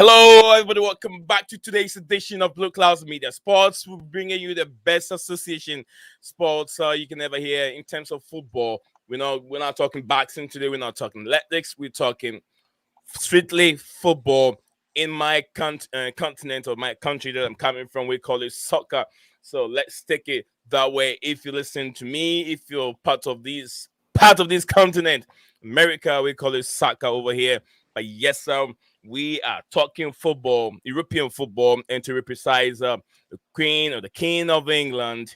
Hello, everybody. Welcome back to today's edition of Blue Clouds Media Sports. We're bringing you the best association sports you can ever hear in terms of football. We're not talking boxing today. We're not talking athletics. We're talking strictly football. In my continent or my country that I'm coming from, we call it soccer. So let's take it that way. If you listen to me, if you're part of this continent, America, we call it soccer over here. But yes, we are talking football, European football, and to be precise, the Queen or the King of England.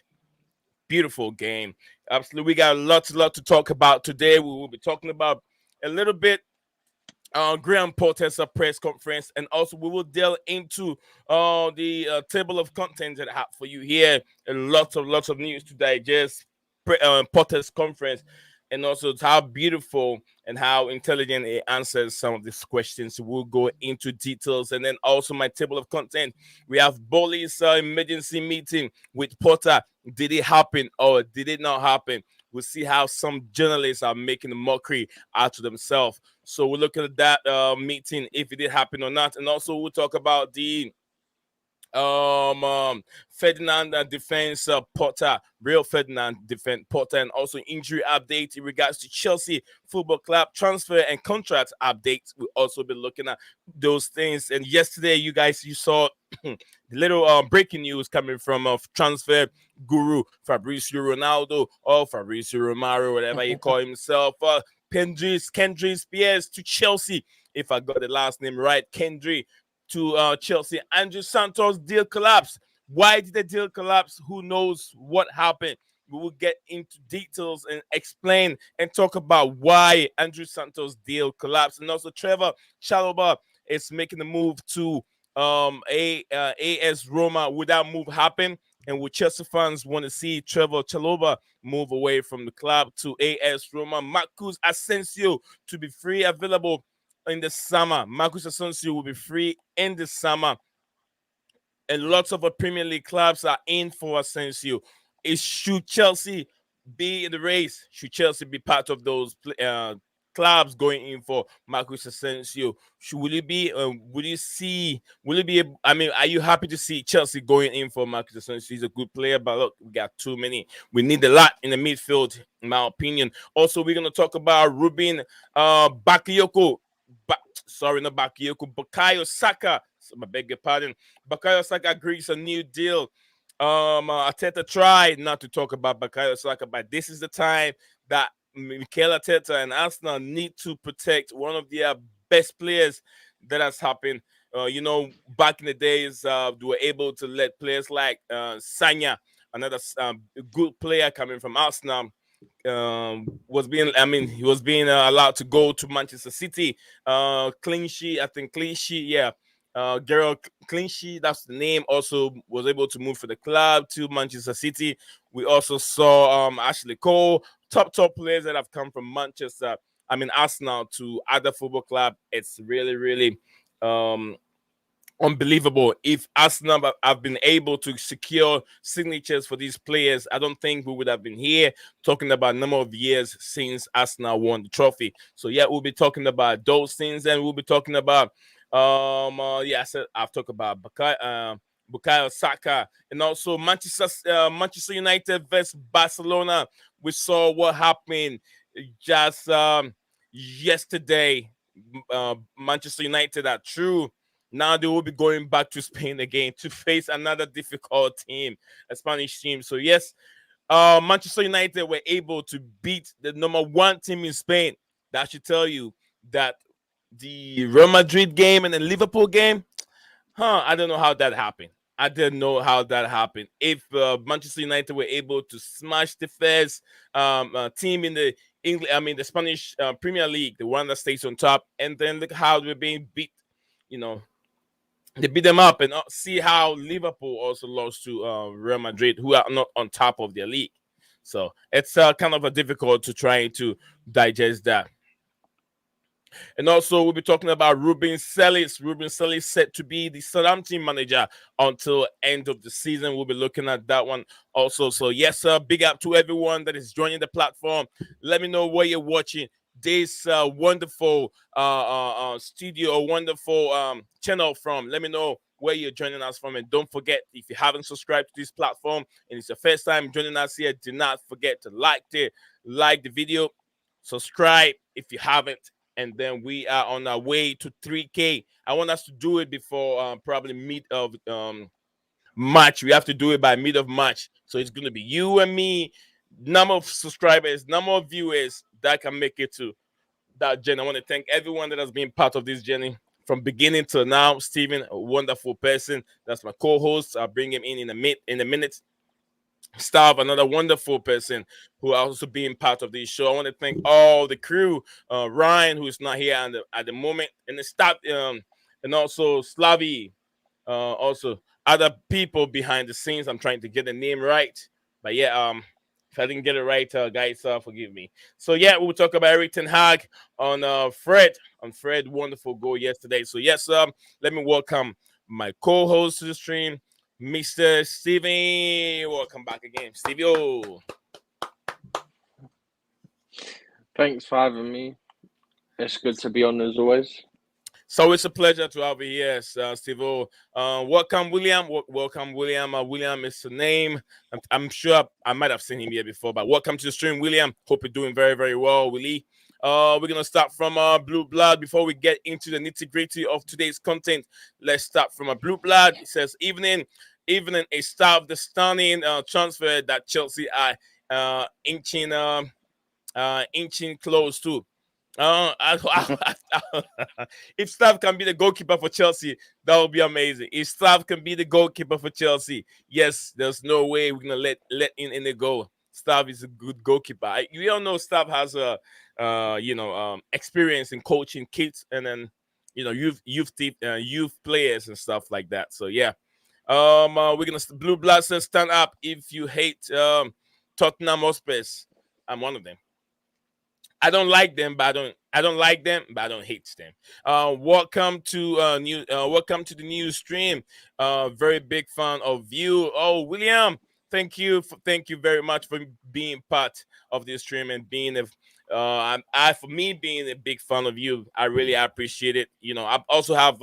Beautiful game. Absolutely, we got a lot to talk about today. We will be talking about a little bit Graham Potter's press conference, and also we will delve into the table of contents that I have for you here. And lots of news to digest. Potter's conference, and also how beautiful and how intelligent it answers some of these questions. We'll go into details, and then also my table of content. We have Bolly's emergency meeting with Potter. Did it happen or did it not happen? We'll see how some journalists are making a mockery out of themselves. So we're looking at that meeting, if it did happen or not. And also we'll talk about the Ferdinand defense Potter, real Ferdinand defense Potter, and also injury update in regards to Chelsea Football Club transfer and contract updates. We'll also be looking at those things. And yesterday, you saw the little breaking news coming from transfer guru Fabrizio Ronaldo or Fabrizio Romero, whatever he call himself. Kendry Paez to Chelsea, if I got the last name right. Kendry to Chelsea. Andrew Santos deal collapse. Why did the deal collapse? Who knows what happened? We will get into details and explain and talk about why Andrew Santos deal collapsed. And also Trevor Chalobah is making the move to AS Roma. Would that move happen? And would Chelsea fans want to see Trevor Chalobah move away from the club to AS Roma? Marcus Asensio to be free, available in the summer. Marcus Asensio will be free in the summer. And lots of Premier League clubs are in for Asensio. Should Chelsea be in the race? Should Chelsea be part of those clubs going in for Marcus Asensio? Will it be? Will you see? Will it be? I mean, are you happy to see Chelsea going in for Marcus Asensio? He's a good player, but look, we got too many. We need a lot in the midfield, in my opinion. Also, we're gonna talk about Ruben Bakayoko. Sorry, not Bakayoko. Bukayo Saka. I beg your pardon. Bukayo Saka agrees a new deal. Arteta tried not to talk about Bukayo Saka, but this is the time that Mikel Arteta and Arsenal need to protect one of their best players that has happened. Back in the days, they were able to let players like Sanya, another good player coming from Arsenal, he was being allowed to go to Manchester City. Clean sheet, yeah. Gerald Clichy, that's the name, also was able to move for the club to Manchester City. We also saw Ashley Cole, top players that have come from Arsenal to other football club. It's really unbelievable. If Arsenal have been able to secure signatures for these players, I don't think we would have been here talking about a number of years since Arsenal won the trophy. So yeah, we'll be talking about those things, and we'll be talking about I've talked about Bukayo Saka, and also Manchester United versus Barcelona. We saw what happened just yesterday. Manchester United are true. Now they will be going back to Spain again to face another difficult team, a Spanish team. So yes, Manchester United were able to beat the number one team in Spain. That should tell you that the Real Madrid game and the Liverpool game, I don't know how that happened. I didn't know how that happened. If Manchester United were able to smash the first team in the the Spanish Premier League, the one that stays on top, and then look how they're being beat. They beat them up, and see how Liverpool also lost to Real Madrid, who are not on top of their league. So it's kind of a difficult to try to digest that. And also, we'll be talking about Ruben Celis. Ruben Celis set to be the Southampton manager until end of the season. We'll be looking at that one also. So, yes, sir, big up to everyone that is joining the platform. Let me know where you're watching. this wonderful studio or wonderful channel from. Let me know where you're joining us from, and don't forget, if you haven't subscribed to this platform and it's your first time joining us here, do not forget to like the video, subscribe if you haven't, and then we are on our way to 3K. I want us to do it before probably mid of March. We have to do it by mid of March. So it's gonna be you and me, number of subscribers, number of viewers that can make it to that journey. I want to thank everyone that has been part of this journey from beginning to now. Steven, a wonderful person. That's my co-host. I'll bring him in a minute. Stav, another wonderful person who are also being part of this show. I want to thank all the crew. Ryan, who is not here at the moment, and the staff, and also Slavi, also other people behind the scenes. I'm trying to get the name right, but yeah, if I didn't get it right, guys, forgive me. So yeah, we'll talk about Eric Ten Hag on Fred wonderful goal yesterday. So yes, let me welcome my co-host to the stream, Mr. Stevie. Welcome back again, Stevie. Oh, thanks for having me. It's good to be on as always. so it's a pleasure to have you here, Steve. Welcome, William. Welcome, William. William is the name. I'm sure I might have seen him here before, but welcome to the stream, William. Hope you're doing very, very well, Willie. We're gonna start from Blue Blood before we get into the nitty-gritty of today's content. Let's start from a Blue Blood. It says evening, a star of the stunning transfer that Chelsea are inching close to. If Stav can be the goalkeeper for Chelsea, that would be amazing. If Stav can be the goalkeeper for Chelsea, yes, there's no way we're gonna let in the goal. Stav is a good goalkeeper. We all know Stav has a experience in coaching kids and then youth players and stuff like that. So yeah, we're gonna Blue Blood says stand up if you hate Tottenham Hotspurs. I'm one of them. I don't like them, but I don't like them, but I don't hate them. Welcome to the new stream. Very big fan of you. Oh, William, thank you very much for being part of this stream and being for me being a big fan of you. I really appreciate it. I also have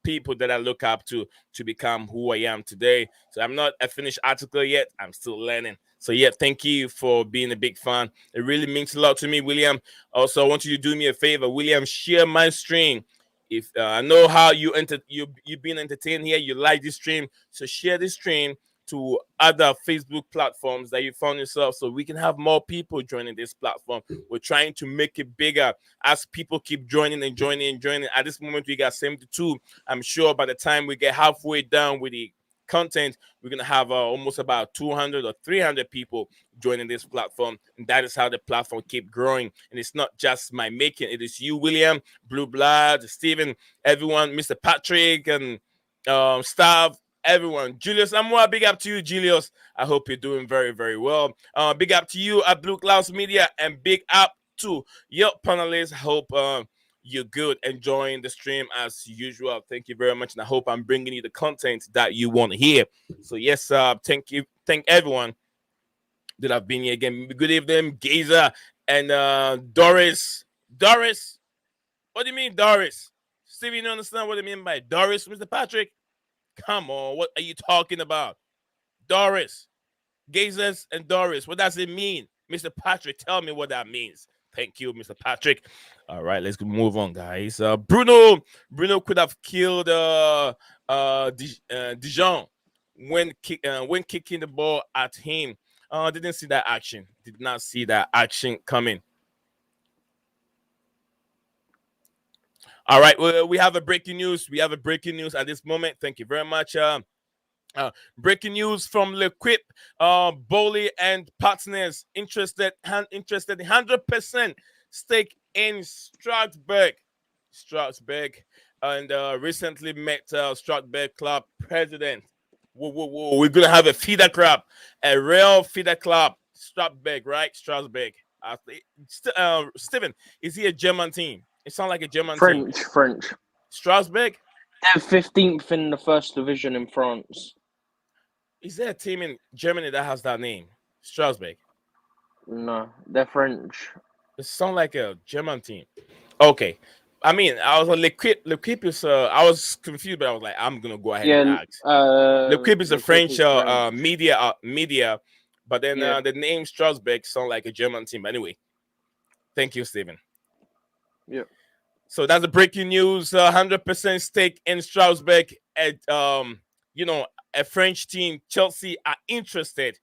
people that I look up to become who I am today. So I'm not a finished article yet. I'm still learning. So yeah, thank you for being a big fan. It really means a lot to me, William. Also, I want you to do me a favor, William. Share my stream. If I know how you've been entertained here, you like this stream, so share this stream to other Facebook platforms that you found yourself, so we can have more people joining this platform. We're trying to make it bigger as people keep joining and joining and joining. At this moment, we got 72. I'm sure by the time we get halfway down with the content, we're gonna have almost about 200 or 300 people joining this platform, and that is how the platform keep growing. And it's not just my making; it is you, William, Blue Blood, Stephen, everyone, Mr. Patrick, and staff, everyone. Julius Amwa, big up to you, Julius. I hope you're doing very, very well. Big up to you at Blue Clouds Media, and big up to your panelists. I hope you're good, enjoying the stream as usual. Thank you very much, and I hope I'm bringing you the content that you want to hear. So yes, thank everyone that have been here again. Good evening, Gazer and Doris. Doris, what do you mean, Doris? Steve, you don't understand what I mean by Doris, Mr. Patrick? Come on, what are you talking about? Doris, Gazers and Doris, what does it mean? Mr. Patrick, tell me what that means. Thank you, Mr. Patrick. All right, let's move on, guys. Bruno could have killed Dijon when kicking the ball at him. Didn't see that action. Did not see that action coming. All right, we have a breaking news. We have a breaking news at this moment. Thank you very much. Breaking news from L'Equipe. Bowley and partners interested in 100% stake in Strasbourg. And recently met Strasbourg club president. Whoa. We're gonna have a feeder club, a real feeder club. Strasbourg, right? Strasbourg. Steven, is he a German team? It sounds like a German team. French. Strasbourg? They're 15th in the first division in France. Is there a team in Germany that has that name? Strasbourg? No, they're French. It sounds like a German team. Okay. I mean, I was on L'Equipe is I was confused, but I was like, I'm gonna go ahead and Yeah, ask. L'Equipe is a the clip French is French. media, but then Yeah. the name Strasbourg sound like a German team. Anyway, thank you, Stephen. Yeah. So that's the breaking news. 100% stake in Strasbourg at you know, a French team. Chelsea are interested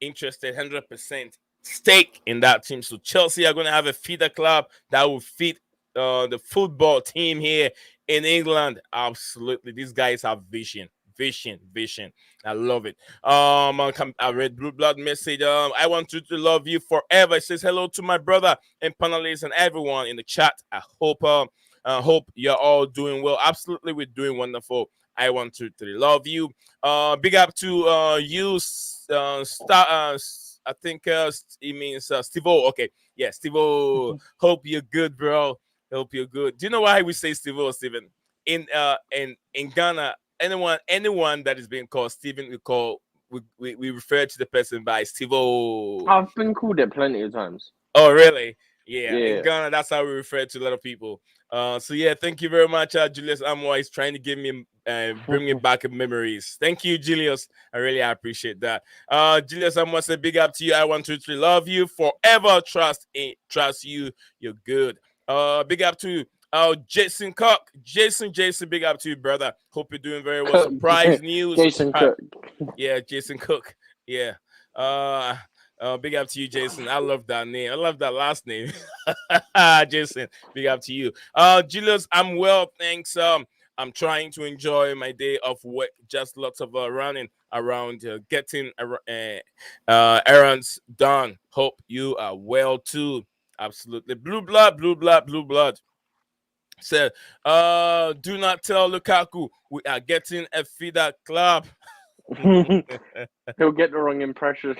100% stake in that team. So Chelsea are going to have a feeder club that will feed the football team here in England. Absolutely, these guys have vision. I love it. I read Blue Blood message. I want you to love you forever. It says hello to my brother and panelists and everyone in the chat. I hope you're all doing well. Absolutely, we're doing wonderful. I want to love you. Big up to you, I think it means Steve-O. Okay, yeah, Steve-O. Hope you're good, bro. Hope you're good. Do you know why we say Steve-O, Steven? In Ghana, anyone that is being called Steven, we refer to the person by Steve-O. I've been called it plenty of times. Oh, really? Yeah, in Yeah. Ghana, that's how we refer to a lot of people. So yeah, thank you very much, Julius Amwa is trying to give me bring me back memories. Thank you, Julius. I really appreciate that. Julius Amwa said, big up to you. I want to love you forever. Trust you. You're good. Big up to Jason Cook. Jason, big up to you, brother. Hope you're doing very well. Surprise news. Jason Cook. Yeah, Jason Cook. Yeah. Uh Big up to you, Jason. I love that name. I love that last name. Jason, big up to you. Julius, I'm well, thanks. I'm trying to enjoy my day of work. Just lots of running around, getting errands done. Hope you are well too. Absolutely. Blue blood. Said, do not tell Lukaku we are getting a feeder club. He'll get the wrong impression.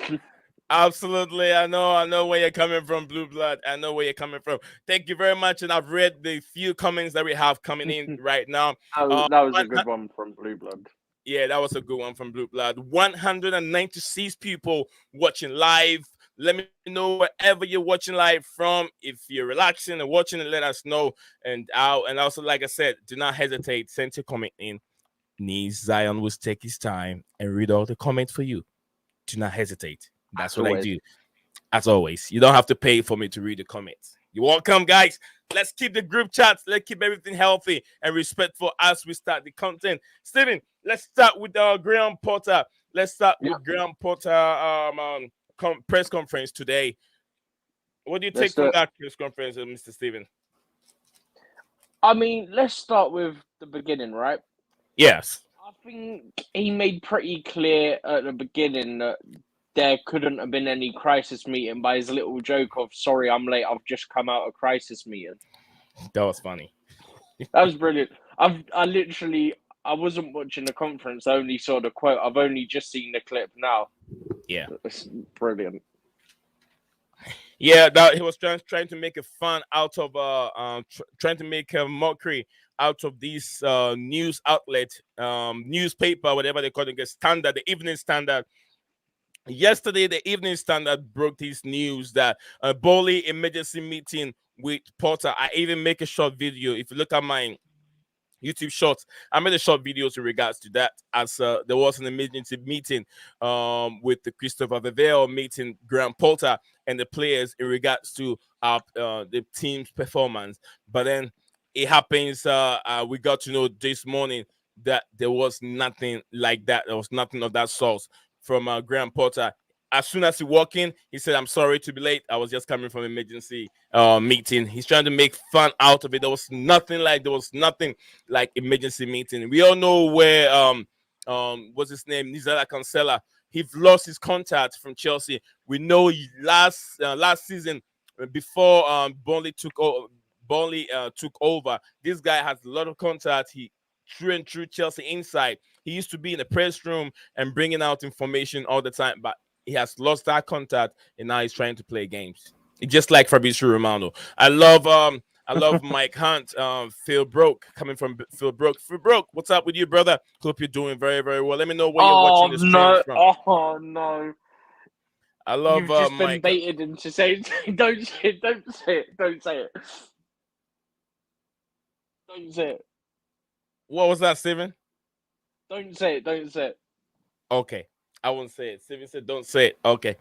Absolutely. I know where you're coming from, Blue Blood. I know where you're coming from. Thank you very much. And I've read the few comments that we have coming in right now. That was a good one from Blue Blood. Yeah, that was a good one from Blue Blood. 196 people watching live. Let me know wherever you're watching live from. If you're relaxing and watching it, let us know. And also, like I said, do not hesitate. Send your comment in. Niece Zion will take his time and read all the comments for you. Do not hesitate. That's what I do. As always, you don't have to pay for me to read the comments. You're welcome, guys. Let's keep the group chats. Let's keep everything healthy and respectful as we start the content. Steven, let's start with Graham Potter. Let's start with Graham Potter press conference today. What do you take from that press conference, Mr. Steven? I mean, let's start with the beginning, right? Yes. I think he made pretty clear at the beginning that there couldn't have been any crisis meeting by his little joke of, sorry, I'm late, I've just come out of crisis meeting. That was funny. That was brilliant. I wasn't watching the conference, I only saw the quote. I've only just seen the clip now. Yeah. It's brilliant. Yeah, that he was trying to make a fun out of trying to make a mockery out of these news outlet, newspaper, whatever they call it, the Standard, the Evening Standard. Yesterday, the Evening Standard broke this news that a Bowley emergency meeting with Potter. I even make a short video. If you look at my YouTube shorts, I made a short video in regards to that, as there was an emergency meeting with the Christopher Vivell meeting Graham Potter and the players in regards to the team's performance. But then it happens, we got to know this morning that there was nothing like that. There was nothing of that sort from Graham Potter. As soon as he walked in, he said, I'm sorry to be late. I was just coming from an emergency meeting. He's trying to make fun out of it. There was nothing like emergency meeting. We all know where what's his name? Nizala Cancela. He lost his contact from Chelsea. We know last season before Burnley took over. This guy has a lot of contact. He through and through Chelsea inside. He used to be in the press room and bringing out information all the time, but he has lost that contact and now he's trying to play games. Just like Fabrizio Romano. I love Mike Hunt, Phil Broke, coming from Phil Broke. Phil Broke, what's up with you, brother? Hope you're doing very, very well. Let me know where you're watching the stream from. Oh, no. I love You've just been Mike. baited into saying, don't say it, don't say it, don't say it. Don't say it. What was that, Steven? Don't say it, don't say it. Okay, I won't say it. Steven said, "Don't say it." Okay.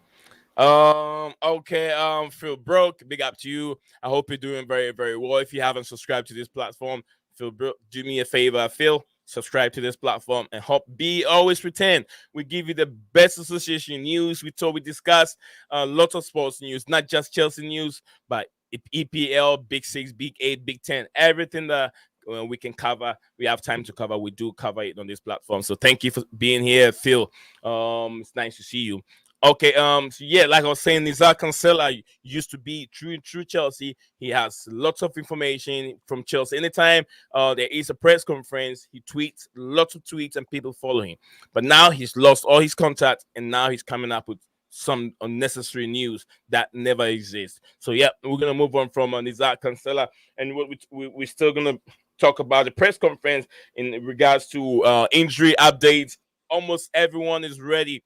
Okay. Phil Broke, big up to you. I hope you're doing very, very well. If you haven't subscribed to this platform, Phil Broke, do me a favor, Phil. Subscribe to this platform and hope be always return. We give you the best association news. We discuss lots of sports news, not just Chelsea news, but EPL, Big Six, Big Eight, Big Ten, everything that we can cover. We have time to cover. We do cover it on this platform. So thank you for being here, Phil. It's nice to see you. Okay, so yeah, like I was saying, Nizar Cancela used to be true Chelsea. He has lots of information from Chelsea. Anytime there is a press conference, he tweets lots of tweets and people follow him. But now he's lost all his contacts and now he's coming up with some unnecessary news that never exists. So yeah, we're gonna move on from Nizar Cancela, and we're still gonna talk about the press conference in regards to injury updates. Almost everyone is ready.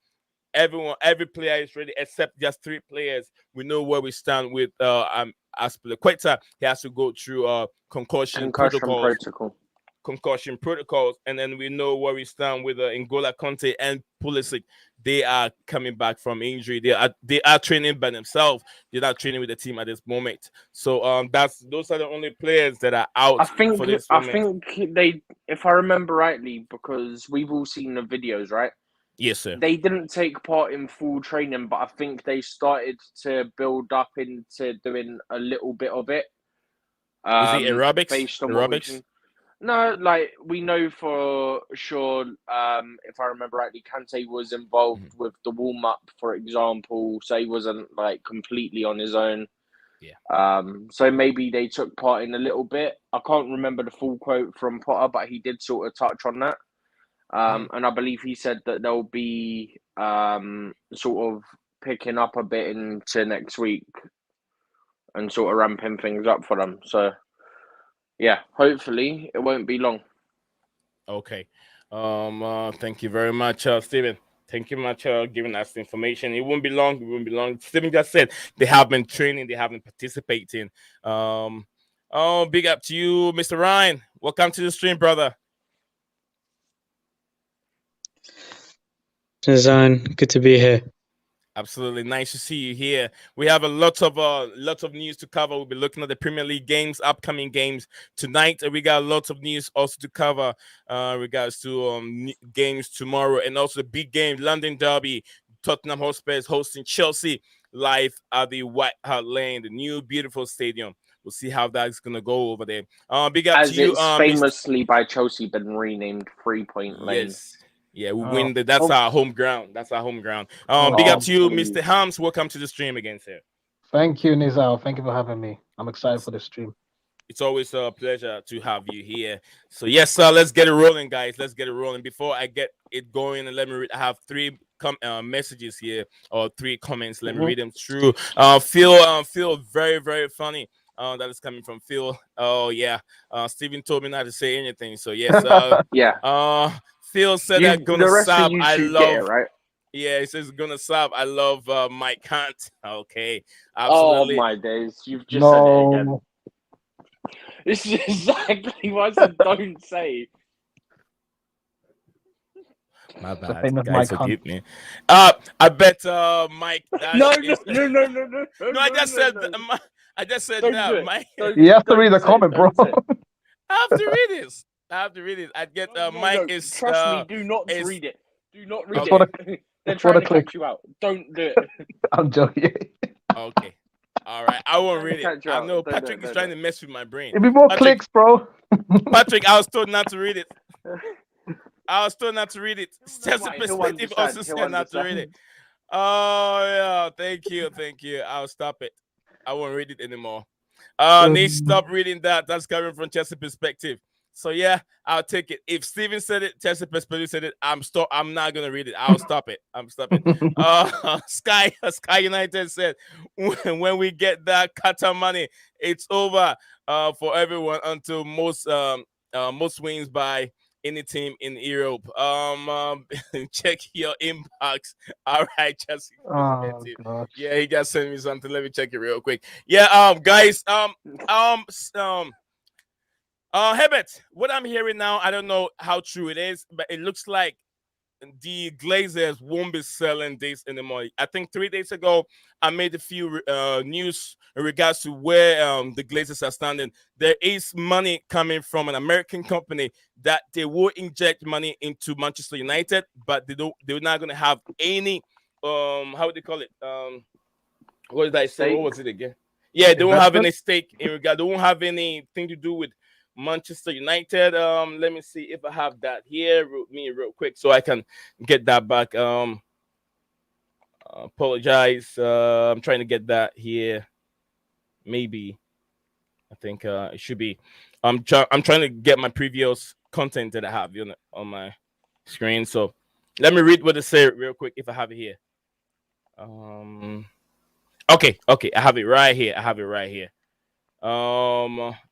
Every player is ready except just 3 players. We know where we stand with Aspilicueta. He has to go through concussion protocols, and then we know where we stand with N'Golo Conte and Pulisic. They are coming back from injury. They are training by themselves. They're not training with the team at this moment. So those are the only players that are out for this moment. I think they, if I remember rightly, because we've all seen the videos, right? Yes, sir. They didn't take part in full training, but I think they started to build up into doing a little bit of it. Is it aerobics? Based on what we can. No, like we know for sure. If I remember rightly, Kante was involved with the warm up, for example, so he wasn't like completely on his own. Yeah. So maybe they took part in a little bit. I can't remember the full quote from Potter, but he did sort of touch on that. And I believe he said that they'll be sort of picking up a bit into next week and sort of ramping things up for them. So, yeah, hopefully it won't be long. Okay. Thank you very much, Steven. Thank you much for giving us the information. It won't be long. It won't be long. Steven just said they have been training. They have been participating. Big up to you, Mr. Ryan. Welcome to the stream, brother. Zan, good to be here. Absolutely nice to see you here. We have a lot of news to cover. We'll be looking at the Premier League games, upcoming games tonight. We got lots of news also to cover regards to games tomorrow, and also the big game, London Derby. Tottenham Hotspur is hosting Chelsea live at the White Hart Lane, the new beautiful stadium. We'll see how that's gonna go over there. Big up As to you. it's famously by Chelsea been renamed 3 Point Lane. Yes. Yeah, we win. That's our home ground. That's our home ground. Big up to you, Mr. Hams. Welcome to the stream again, sir. Thank you, Nizal. Thank you for having me. I'm excited for the stream. It's always a pleasure to have you here. So yes, sir. Let's get it rolling, guys. Let's get it rolling. Before I get it going, and let me read. I have 3 messages here, or 3 comments. Let me read them through. Phil, very, very funny. That is coming from Phil. Oh yeah. Steven told me not to say anything. So yes. Yeah. Phil said that gonna sub. I love it, right? Yeah, he says gonna sub. I love Mike Hunt. Okay, absolutely. Oh my days, you've just said it again. This is exactly what I said. Don't say. My bad, guys. Forgive me. I bet Mike. No. I just said that. Mike. You have to read the comment, bro. I have to read this. I get Mike is. Trust me, do not read it. Do not read it. They're trying to catch you out. Don't do it. I'm joking. Okay. All right. I won't read it. I know Patrick is trying to mess with my brain. It'll be more clicks, bro. Patrick, I was told not to read it. It's just a perspective also said not to read it. Oh yeah, thank you. I'll stop it. I won't read it anymore. Nate, stop reading that. That's coming from Chelsea perspective. So yeah, I'll take it. If Steven said it, Chelsea perspective said it, I'm not gonna read it. I'll stop it. I'm stopping. Sky United said when we get that Qatar money, it's over for everyone until most wins by any team in Europe. Check your inbox. All right, Chelsea Oh perspective. gosh. Yeah, he just sent me something. Let me check it real quick. Yeah, guys, Herbert, what I'm hearing now, I don't know how true it is, but it looks like the Glazers won't be selling this anymore. I think 3 days ago, I made a few news in regards to where the Glazers are standing. There is money coming from an American company that they will inject money into Manchester United, but they're not going to have any how would they call it? What did I say? What Stake. was it again? Yeah, they won't have Investment? any stake in regard. They won't have anything to do with Manchester United. Let me see if I have that here with me real quick so I can get that back. Apologize. I'm trying to get that here. Maybe I think it should be. I'm trying to get my previous content that I have on my screen. So let me read what it say real quick if I have it here. Okay, I have it right here.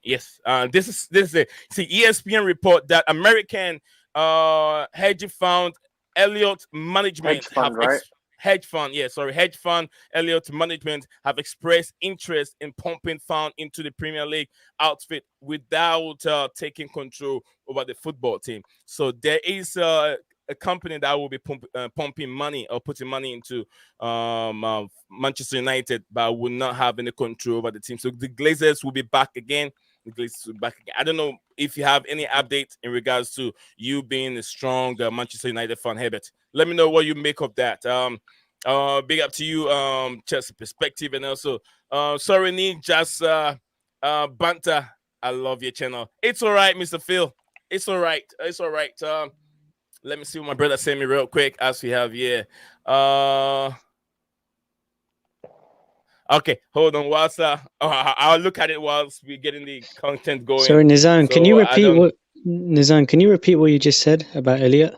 Yes. This is it. See, ESPN report that American hedge fund Elliott Management Hedge fund, right? hedge fund, yeah, sorry, hedge fund Elliott Management have expressed interest in pumping fund into the Premier League outfit without taking control over the football team. So there is a company that will be pumping money or putting money into Manchester United, but will not have any control over the team. So the Glazers will be back again. I don't know if you have any updates in regards to you being a strong Manchester United fan, Herbert. Let me know what you make of that. Big up to you, Chelsea perspective, and also, sorry, Nick, just banter. I love your channel. It's all right, Mr. Phil. It's all right. Let me see what my brother sent me real quick as we have here. Okay, hold on. Whilst I'll look at it whilst we're getting the content going. Sorry, Nizam, can you So repeat what you just said about Elliot?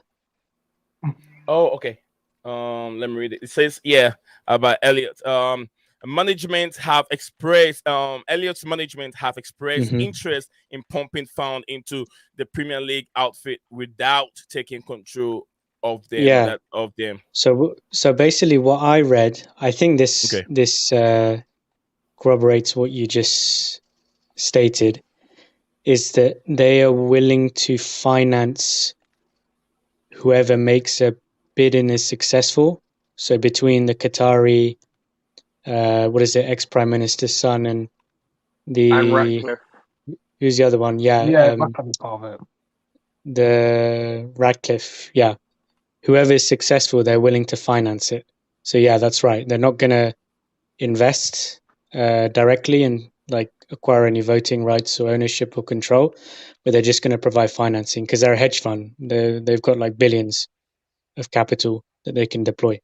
Oh, okay. Let me read it. It says, yeah, about Elliot. Management have expressed Elliot's management have expressed interest in pumping fund into the Premier League outfit without taking control of them. Yeah. So basically, what I read, I think this corroborates what you just stated, is that they are willing to finance whoever makes a bid and is successful. So between the Qatari, ex-Prime Minister's son and And Ratcliffe. who's the other one? Yeah, Yeah, that can be part of it. the Radcliffe, yeah. Whoever is successful, they're willing to finance it. So yeah, that's right. They're not going to invest directly and like acquire any voting rights or ownership or control, but they're just going to provide financing because they're a hedge fund. They've got like billions of capital that they can deploy.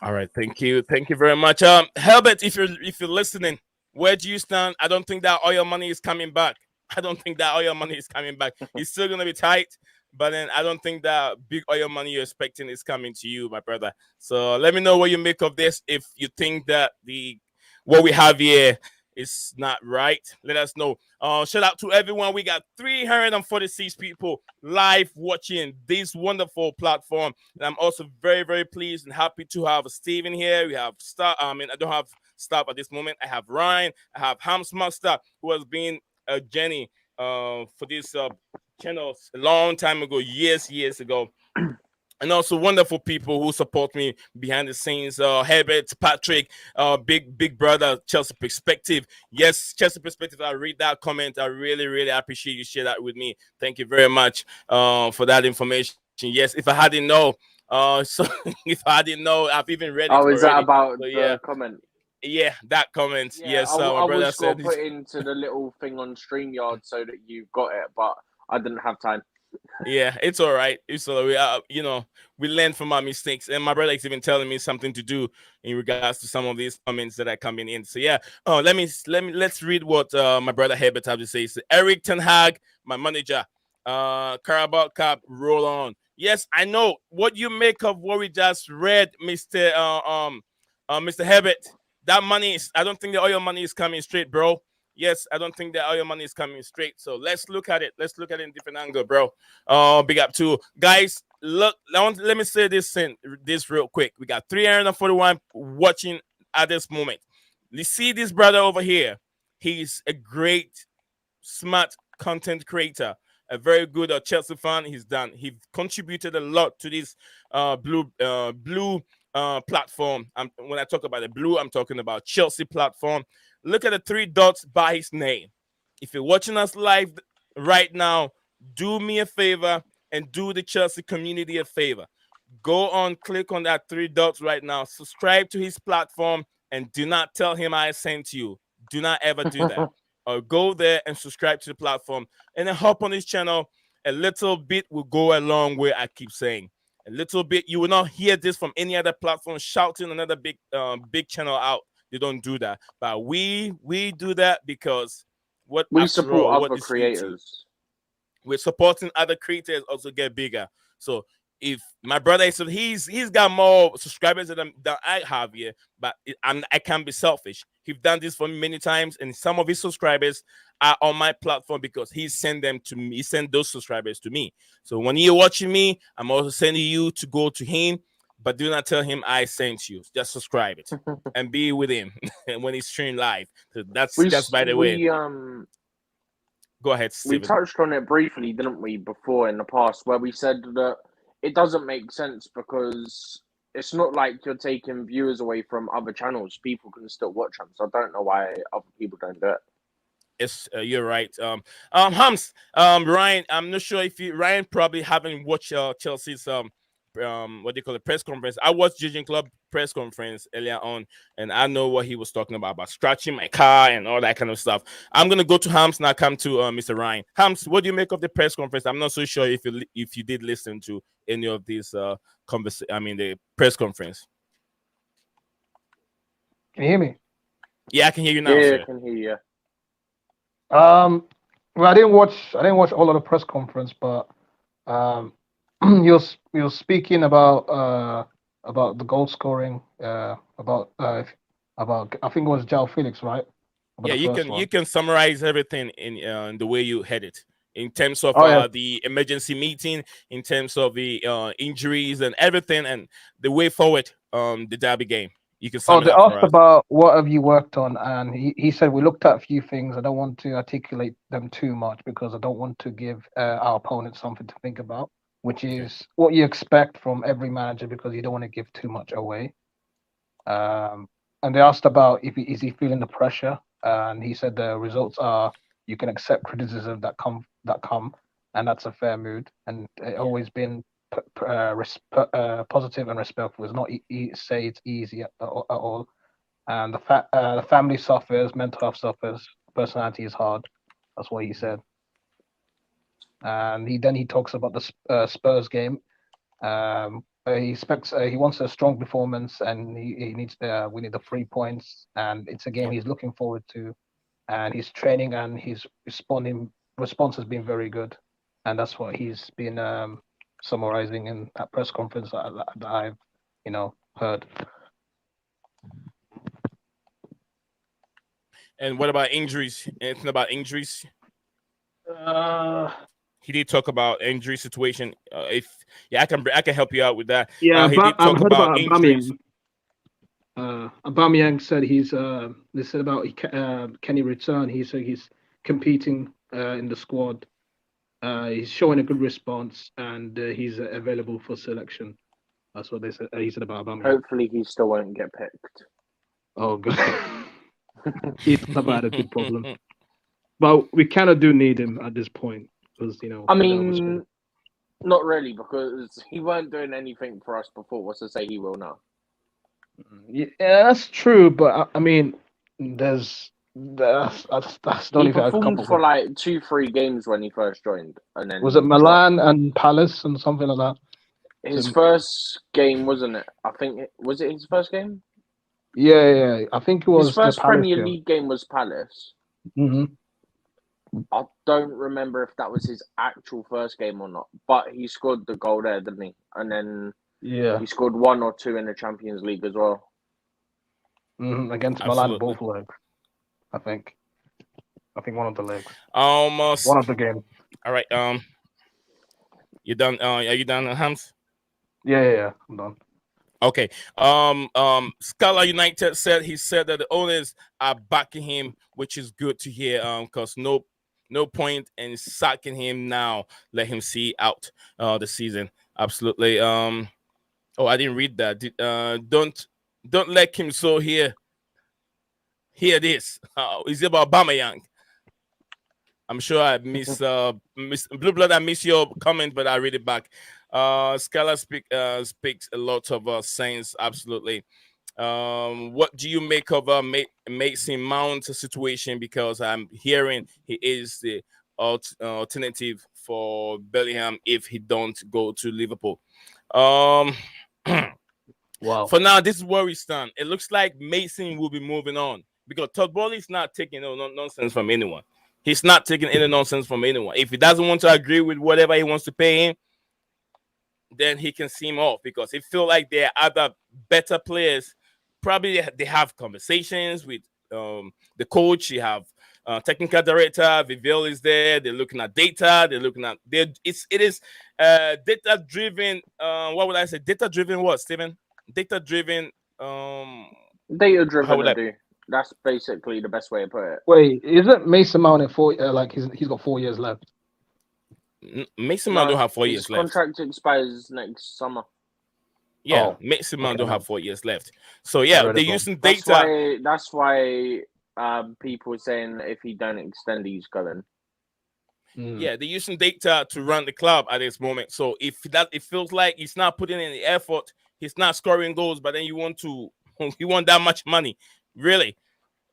All right, thank you very much. Herbert, if you're listening, where do you stand? I don't think that oil money is coming back. It's still gonna be tight, but then I don't think that big oil money you're expecting is coming to you, my brother. So let me know what you make of this. If you think that what we have here is not right, let us know. Shout out to everyone. We got 346 people live watching this wonderful platform. And I'm also very, very pleased and happy to have Steven here. We have I don't have Star at this moment. I have Ryan. I have Hams Master, who has been a journey for this channel a long time ago, years ago. And also wonderful people who support me behind the scenes. Herbert, Patrick, big brother, Chelsea Perspective. Yes, Chelsea Perspective. I read that comment. I really, really appreciate you share that with me. Thank you very much for that information. Yes, if I hadn't know, I've even read it. Oh, is that already. about So, the comment? Yeah, that comment. Yeah, Yes, I my brother was going said to put into the little thing on StreamYard so that you got it, but I didn't have time. Yeah, it's all right. It's all right. We learn from our mistakes, and my brother is even telling me something to do in regards to some of these comments that are coming in. So yeah, let's read what my brother Herbert have to say. So Eric Ten Hag, my manager, Carabao Cup, roll on. Yes, I know what you make of what we just read, Mr. Herbert. That money is. I don't think the oil money is coming straight, bro. yes, I don't think that all your money is coming straight. So let's look at it. Let's look at it in a different angle, bro. Big up to guys. Look, let me say this real quick. We got 341 watching at this moment. You see this brother over here. He's a great, smart content creator. A very good Chelsea fan. He contributed a lot to this blue platform. When I talk about the blue, I'm talking about Chelsea platform. Look at the 3 dots by his name. If you're watching us live right now, do me a favor and do the Chelsea community a favor. Go on, click on that 3 dots right now. Subscribe to his platform and do not tell him I sent you. Do not ever do that. Or go there and subscribe to the platform and then hop on his channel. A little bit will go a long way. I keep saying a little bit. You will not hear this from any other platform shouting another big channel out. They don't do that, but we do that because we support other creators. We're supporting other creators also get bigger. So if my brother is, he's got more subscribers than I have here, but I can't be selfish. He's done this for me many times, and some of his subscribers are on my platform because he sent them to me. He sent those subscribers to me. So when you're watching me, I'm also sending you to go to him, but do not tell him I sent you. Just subscribe it and be with him when he's streaming live. So that's by the way. Go ahead, Steven. We touched on it briefly, didn't we, before in the past, where we said that it doesn't make sense because it's not like you're taking viewers away from other channels. People can still watch them. So I don't know why other people don't do it. Yes, you're right. Hams, Ryan, I'm not sure if Ryan probably haven't watched Chelsea's what they call it, press conference. I watched Jurgen Klopp press conference earlier on, and I know what he was talking about scratching my car and all that kind of stuff. I'm gonna go to Hams now. Come to Mr. Ryan. Hams, what do you make of the press conference? I'm not so sure if you did listen to any of these the press conference. Can you hear me? Yeah, I can hear you now. Yeah, Sir. I can hear you. Well, I didn't watch all of the press conference, but you're speaking about the goal scoring, about I think it was João Felix, right? Yeah, you can summarize everything in the way you had it in terms of the emergency meeting, in terms of the injuries and everything, and the way forward the derby game. You can sum it up. They asked about what have you worked on, and he said we looked at a few things. I don't want to articulate them too much because I don't want to give our opponent something to think about, which is what you expect from every manager because you don't want to give too much away. And they asked about is he feeling the pressure, and he said the results are you can accept criticism that come, and that's a fair mood, and always been positive and respectful. It's not say it's easy at all, and the family suffers, mental health suffers, personality is hard. That's what he said. And he talks about the Spurs game. He expects he wants a strong performance, and he needs we need the 3 points, and it's a game he's looking forward to, and he's training and his response has been very good, and that's what he's been summarizing in that press conference that I've heard. And what about injuries? Anything about injuries? He did talk about injury situation. I can help you out with that. Yeah, he did talk about injuries. Aubameyang said they said about can he return? He said he's competing in the squad. He's showing a good response, and he's available for selection. That's what they said. He said about Aubameyang. Hopefully, he still won't get picked. Oh, good. He's never had a good problem. But we kind of do need him at this point because I mean, not really, because he weren't doing anything for us before. What's to say he will now? Yeah, that's true. But I mean, that's not he even a performed couple for like 2-3 games when he first joined, and then was it Milan and Palace and something like that? His first game, wasn't it? I think was it his first game? Yeah. I think it was his first the Palace Premier game. League game was Palace. Mm-hmm. I don't remember if that was his actual first game or not, but he scored the goal there, didn't he? And then he scored 1 or 2 in the Champions League as well. Against Milan, both legs, I think. I think one of the legs. One of the games. All right. You done? Are you done, Hams? Yeah. I'm done. Okay. Scala United said that the owners are backing him, which is good to hear. Because no point in sacking him now. Let him see out the season. Absolutely. Oh, I didn't read that. Don't let him so here. Hear this. Is it about Bamayang? I'm sure I miss Blue Blood. I miss your comment, but I read it back. Scala speaks a lot of sense. Absolutely. What do you make of Mason Mount situation? Because I'm hearing he is the alternative for Bellingham if he don't go to Liverpool. Wow. For now, this is where we stand. It looks like Mason will be moving on because Todd Bowley is not taking nonsense from anyone. He's not taking any nonsense from anyone. If he doesn't want to agree with whatever he wants to pay him, then he can see him off because he feel like there are other better players. Probably they have conversations with the coach. You have technical director Vivel is there. They're looking at data. They're looking at it is data driven. What would I say? Data driven what, Steven? Data driven. Data driven. That's basically the best way to put it. Wait, isn't Mason Mount in 4? Like he's got 4 years left. Mason Mount don't have 4 years left. His contract expires next summer. Yeah, Mason Mount don't have 4 years left. So yeah, they're using data. That's why people are saying if he don't extend, he's going. Yeah, they're using data to run the club at this moment. So if it feels like he's not putting in the effort, he's not scoring goals, but then you want that much money, really.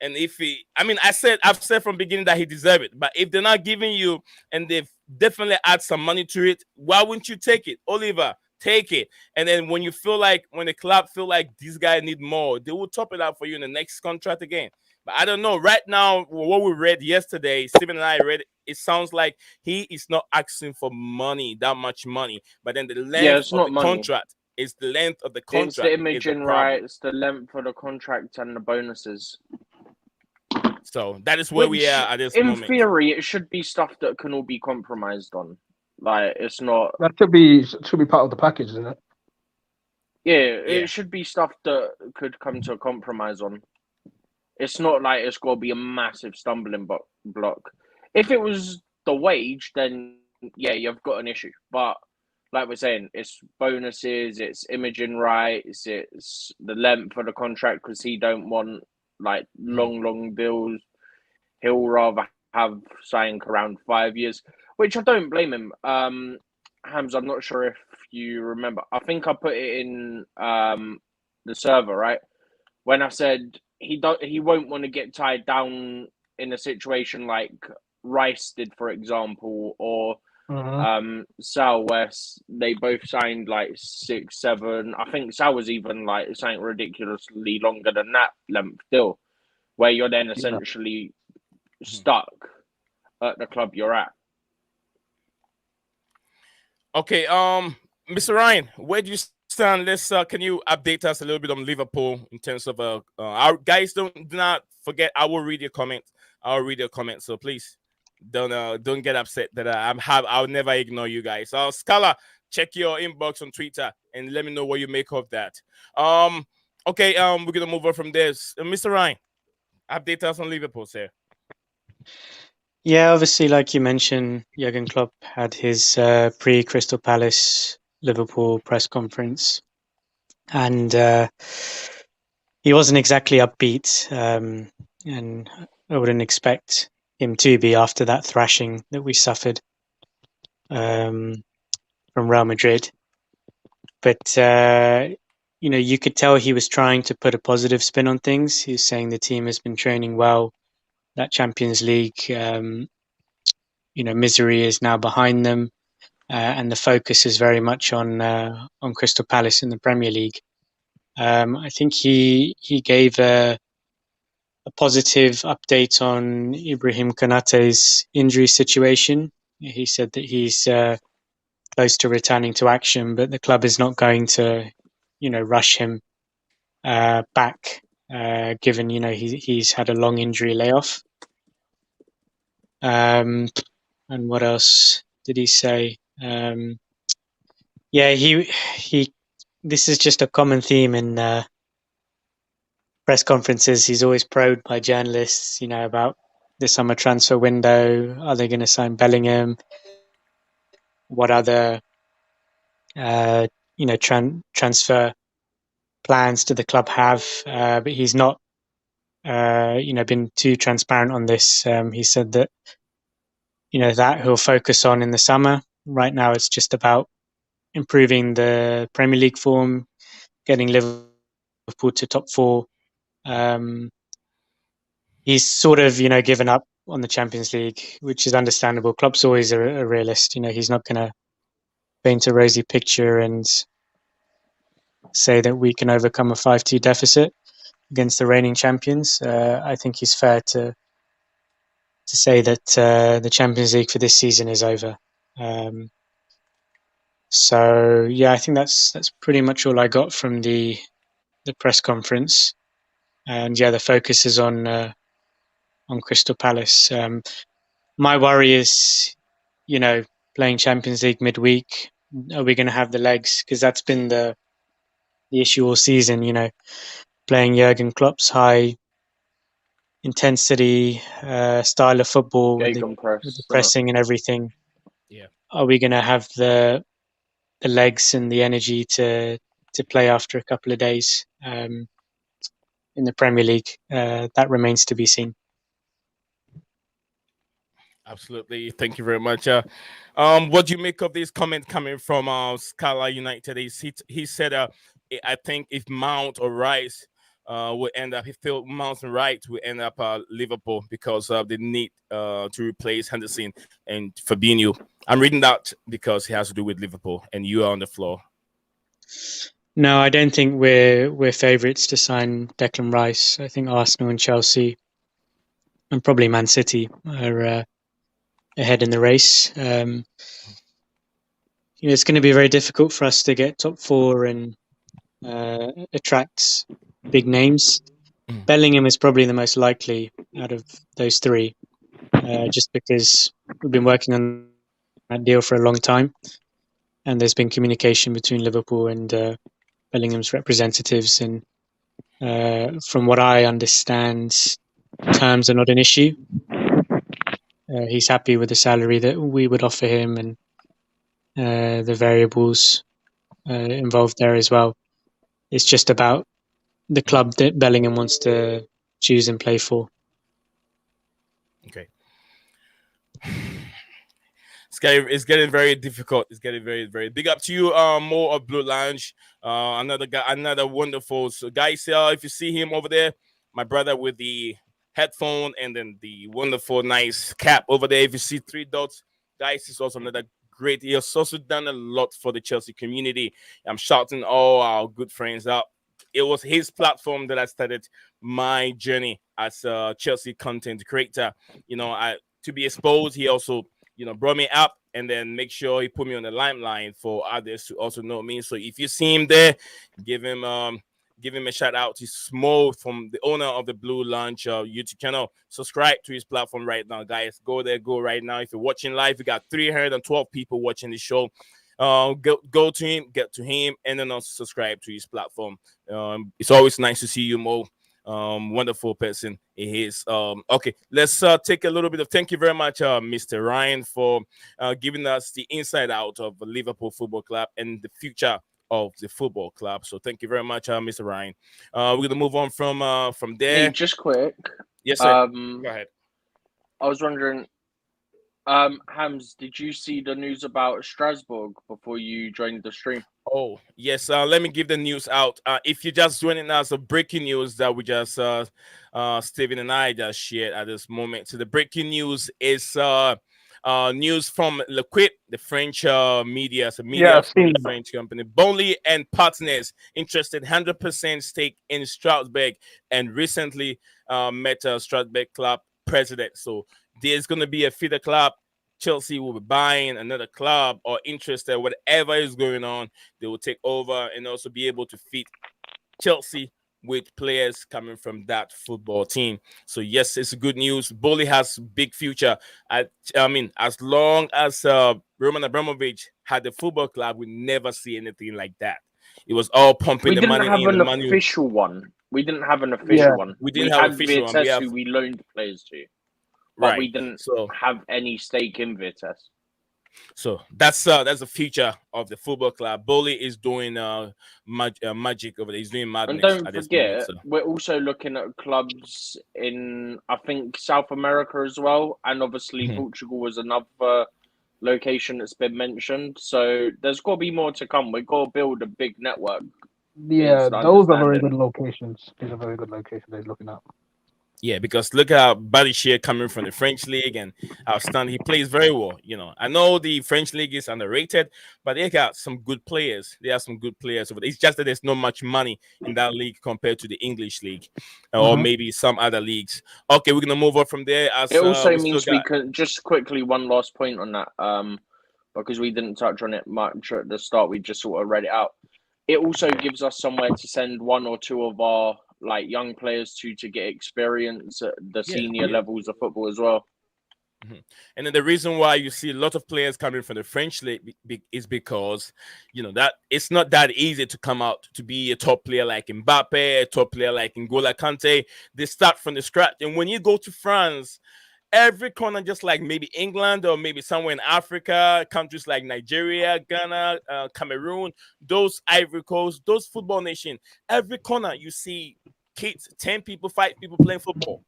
And I've said from the beginning that he deserves it. But if they're not giving you, and they've definitely add some money to it, why wouldn't you take it, Oliver? Take it. And then when the club feel like these guys need more, they will top it up for you in the next contract again. But I don't know. Right now, what we read yesterday, Steven and I read, it sounds like he is not asking for that much money. But then the length of the contract is the length of the contract. It's the imaging rights, the length of the contract, and the bonuses. So that is where we are at this moment. In theory, it should be stuff that can all be compromised on. Like, it's not. That should be part of the package, isn't it? Yeah, it should be stuff that could come to a compromise on. It's not like it's got to be a massive stumbling block. If it was the wage, then yeah, you've got an issue. But like we're saying, it's bonuses, it's imaging rights, it's the length of the contract because he don't want like long deals. He'll rather have saying around 5 years, which I don't blame him. Hams, I'm not sure if you remember. I think I put it in the server, right? When I said he won't want to get tied down in a situation like Rice did, for example, or Sal West. They both signed like 6, 7. I think Sal was even like something ridiculously longer than that length deal, where you're then essentially stuck at the club you're at. Okay, Mr. Ryan, where do you stand? Can you update us a little bit on Liverpool in terms of our guys? Do not forget. I will read your comments. So please don't get upset that I'll never ignore you guys. Scala, check your inbox on Twitter and let me know what you make of that. Okay, we're gonna move on from this. Mr. Ryan, update us on Liverpool, sir. Yeah, obviously, like you mentioned, Jurgen Klopp had his pre-Crystal Palace Liverpool press conference, and he wasn't exactly upbeat, and I wouldn't expect him to be after that thrashing that we suffered from Real Madrid. But you could tell he was trying to put a positive spin on things. He's saying the team has been training well. That Champions League, misery is now behind them, and the focus is very much on Crystal Palace in the Premier League. I think he gave a positive update on Ibrahim Konate's injury situation. He said that he's close to returning to action, but the club is not going to, rush him back, given he's had a long injury layoff. And what else did he say? Yeah, he. This is just a common theme in press conferences. He's always probed by journalists, about the summer transfer window. Are they going to sign Bellingham? What other, transfer plans do the club have? But he's not, been too transparent on this. He said that, that he'll focus on in the summer. Right now, it's just about improving the Premier League form, getting Liverpool to top four. He's sort of, given up on the Champions League, which is understandable. Klopp's always a realist. He's not going to paint a rosy picture and say that we can overcome a 5-2 deficit against the reigning champions. I think he's fair to say that the Champions League for this season is over. So yeah, I think that's pretty much all I got from the press conference. And yeah, the focus is on Crystal Palace. My worry is, playing Champions League midweek. Are we going to have the legs? Because that's been the issue all season. Playing Jurgen Klopp's high intensity style of football with the pressing and everything. Yeah. Are we going to have the legs and the energy to play after a couple of days in the Premier League? That remains to be seen. Absolutely. Thank you very much. What do you make of this comment coming from Scala United? He said, I think if Mount or Rice will end up, he felt Mount and Wright will end up Liverpool because they need to replace Henderson and Fabinho. I'm reading that because it has to do with Liverpool, and you are on the floor. No, I don't think we're favourites to sign Declan Rice. I think Arsenal and Chelsea and probably Man City are ahead in the race. It's going to be very difficult for us to get top four and attract big names. Bellingham is probably the most likely out of those three, just because we've been working on that deal for a long time, and there's been communication between Liverpool and Bellingham's representatives, and from what I understand, terms are not an issue. He's happy with the salary that we would offer him and the variables involved there as well. It's just about the club that Bellingham wants to choose and play for. Okay. It's getting very difficult. It's getting very, very big up to you. More of Blue Lounge. Another guy, another wonderful. So guys, if you see him over there, my brother with the headphone and then the wonderful, nice cap over there. If you see 3 dots, guys, it's also another great. He has also done a lot for the Chelsea community. I'm shouting all our good friends out. It was his platform that I started my journey as a Chelsea content creator. To be exposed, he also brought me up and then make sure he put me on the limelight for others to also know me. So if you see him there, give him a shout out. He's Smo from the owner of the Blue Lounge YouTube channel. Subscribe to his platform right now, guys. Go right now. If you're watching live, we got 312 people watching the show. Go to him, get to him, and then also subscribe to his platform. It's always nice to see you, Mo. Wonderful person he is. Okay, let's take a little bit of thank you very much, Mr. Ryan, for giving us the inside out of Liverpool Football Club and the future of the football club. So thank you very much, Mr. Ryan. We're gonna move on from there. Hey, just quick. Yes, sir. Go ahead. I was wondering, Hams, did you see the news about Strasbourg before you joined the stream? Oh, yes. Let me give the news out. If you're just joining us, breaking news that we just, Steven and I just shared at this moment. So the breaking news is news from L'Equipe, the French media. So media from the French company. Bonley and Partners interested 100% stake in Strasbourg and recently met a Strasbourg club president. So there's going to be a feeder club. Chelsea will be buying another club or interested, whatever is going on, they will take over and also be able to feed Chelsea with players coming from that football team. So yes, it's good news. Boli has big future. I mean, as long as Roman Abramovich had the football club, we never see anything like that. It was all pumping We the didn't money have in an the money. official one. We didn't have an official Yeah. one. We We didn't have had official one. We Vitesse have who we loaned players to, but right. we didn't So have any stake in Vitesse. So that's the future of the football club. Boli is doing magic over there. He's doing And madness don't at this moment. forget, So we're also looking at clubs in, I think, South America as well. And obviously, Mhm. Portugal was another location that's been mentioned. So there's got to be more to come. We've got to build a big network. Yeah, Is the those are very understanding. good locations. These are very good locations that he's looking at. yeah, because look at Badiashile coming from the French league and outstanding. He plays very well. I know the French league is underrated, but they got some good players. They have some good players over there. It's just that there's not much money in that league compared to the English league, or Mhm. maybe some other leagues. Okay, we're gonna move on from there. As It also we still means we got can just quickly one last point on that, because we didn't touch on it much at the start. We just sort of read it out. It also gives us somewhere to send one or two of our young players to get experience at the senior levels of football as well. And then the reason why you see a lot of players coming from the French league is because that it's not that easy to come out to be a top player like Mbappe, a top player like N'Golo Kante. They start from the scratch, and when you go to France, every corner, just like maybe England or maybe somewhere in Africa, countries like Nigeria, Ghana, Cameroon, those Ivory Coast, those football nations, every corner you see kids, 10 people, 5 people playing football,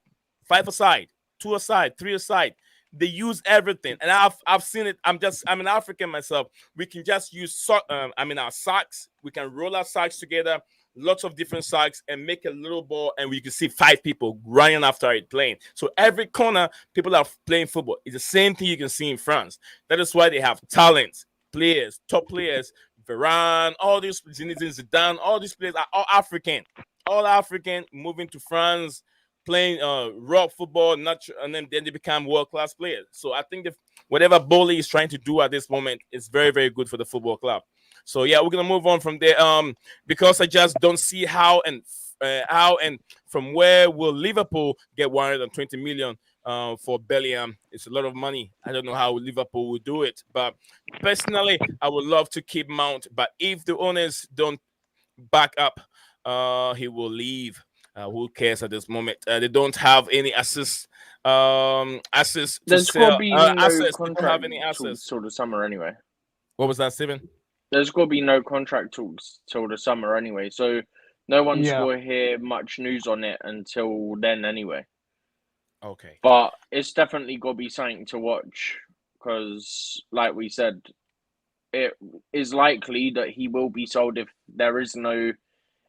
5 aside, 2 aside, 3 aside. They use everything, and I've seen it. I'm an African myself. We can just use our socks. We can roll our socks together, lots of different socks, and make a little ball, and we can see 5 people running after it playing. So every corner, people are playing football. It's the same thing you can see in France. That is why they have talent, players, top players, Varane, all these Zinedine Zidane, all these players are all African, moving to France, playing raw football, and then they become world-class players. So I think whatever Boli is trying to do at this moment is very, very good for the football club. So yeah, we're gonna move on from there. Because I just don't see how and from where will Liverpool get 120 million for Bellingham. It's a lot of money. I don't know how Liverpool will do it, but personally, I would love to keep Mount. But if the owners don't back up, he will leave. Who cares at this moment? They don't have any assets to There's got to sell. be no Assets. They don't have contract any talks assets. till the summer anyway. What was that, Steven? There's got to be no contract talks till the summer anyway. So no one's Yeah. going to hear much news on it until then anyway. Okay. But it's definitely got to be something to watch because, like we said, it is likely that he will be sold if there is no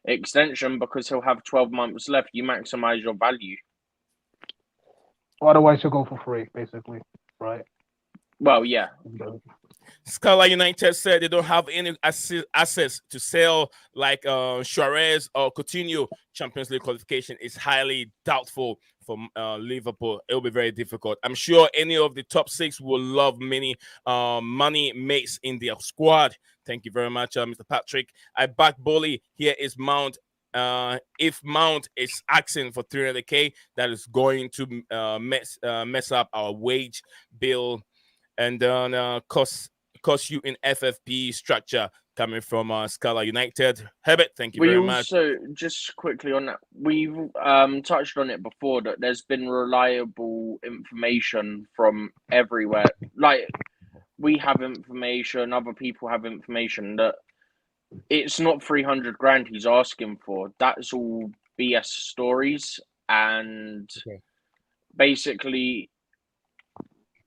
extension because he'll have 12 months left. You maximize your value. Otherwise, you'll go for free, basically, right? Well, yeah. Scala United said they don't have any assets to sell, like Suarez or Coutinho. Champions League qualification is highly doubtful for Liverpool. It will be very difficult. I'm sure any of the top 6 will love many money mates in their squad. Thank you very much, Mr. Patrick. I back Boli. Here is Mount. If Mount is asking for 300k, that is going to mess up our wage bill and then cost you in FFP structure coming from Scala United. Herbert, thank you very much. We also, just quickly on that, we've touched on it before that there's been reliable information from everywhere. Like, we have information, other people have information that it's not 300 grand he's asking for. That's all BS stories. And basically,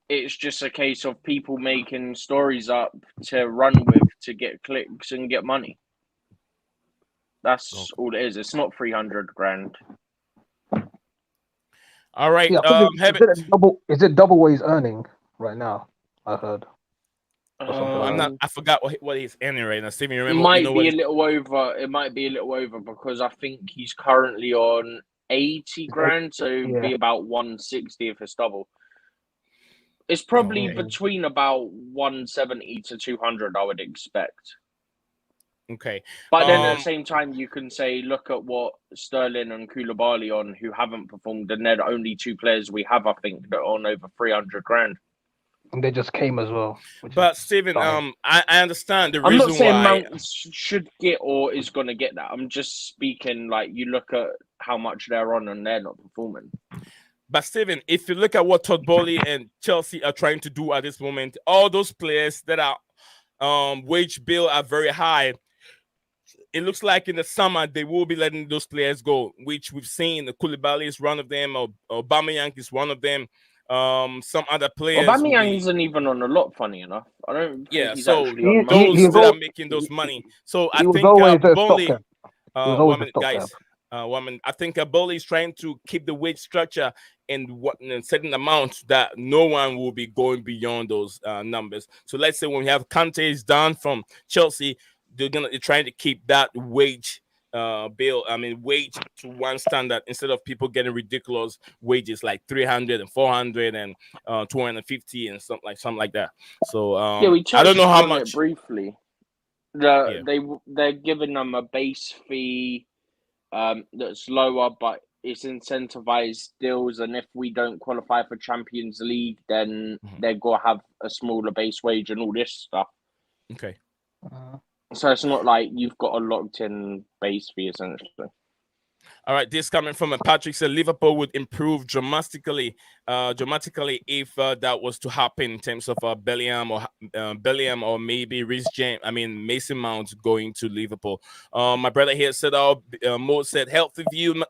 it's just a case of people making stories up to run with to get clicks and get money. That's all it is. It's not 300 grand. All right. Yeah, is it double what he's earning right now? I heard. I forgot what he's earning right now. Steven, you remember? It might be a little over. It might be a little over because I think he's currently on 80 grand, so it'd be about 160 if it's double. It's probably between about 170 to 200, I would expect. Okay. But then at the same time, you can say, look at what Sterling and Koulibaly on, who haven't performed, and they're the only two players we have, I think, that are on over 300 grand. And they just came as well. But Stephen, I understand the I'm reason not saying why. Mount should get or is going to get that. I'm just speaking like you look at how much they're on and they're not performing. But Stephen, if you look at what Todd Bowley and Chelsea are trying to do at this moment, all those players that are wage bill are very high. It looks like in the summer they will be letting those players go, which we've seen. The Koulibaly is one of them, or Aubameyang is one of them. Some other players. Aubameyang isn't even on a lot. Funny enough, I don't think he's so actually on those that are making those money. So I think Bowley, I think Bowley is trying to keep the wage structure in a certain amount that no one will be going beyond those numbers. So let's say when we have Kante is down from Chelsea, they're trying to keep that wage wage to one standard instead of people getting ridiculous wages like 300 and 400 and 250 and something like that. So we I don't know how much. it briefly. They're giving them a base fee that's lower, but it's incentivized deals, and if we don't qualify for Champions League, then they're gonna have a smaller base wage and all this stuff. Okay. So it's not like you've got a locked-in base fee, essentially. All right, this coming from Patrick said Liverpool would improve dramatically if that was to happen in terms of Bellingham or maybe Mason Mount going to Liverpool. My brother here said, Mo said healthy view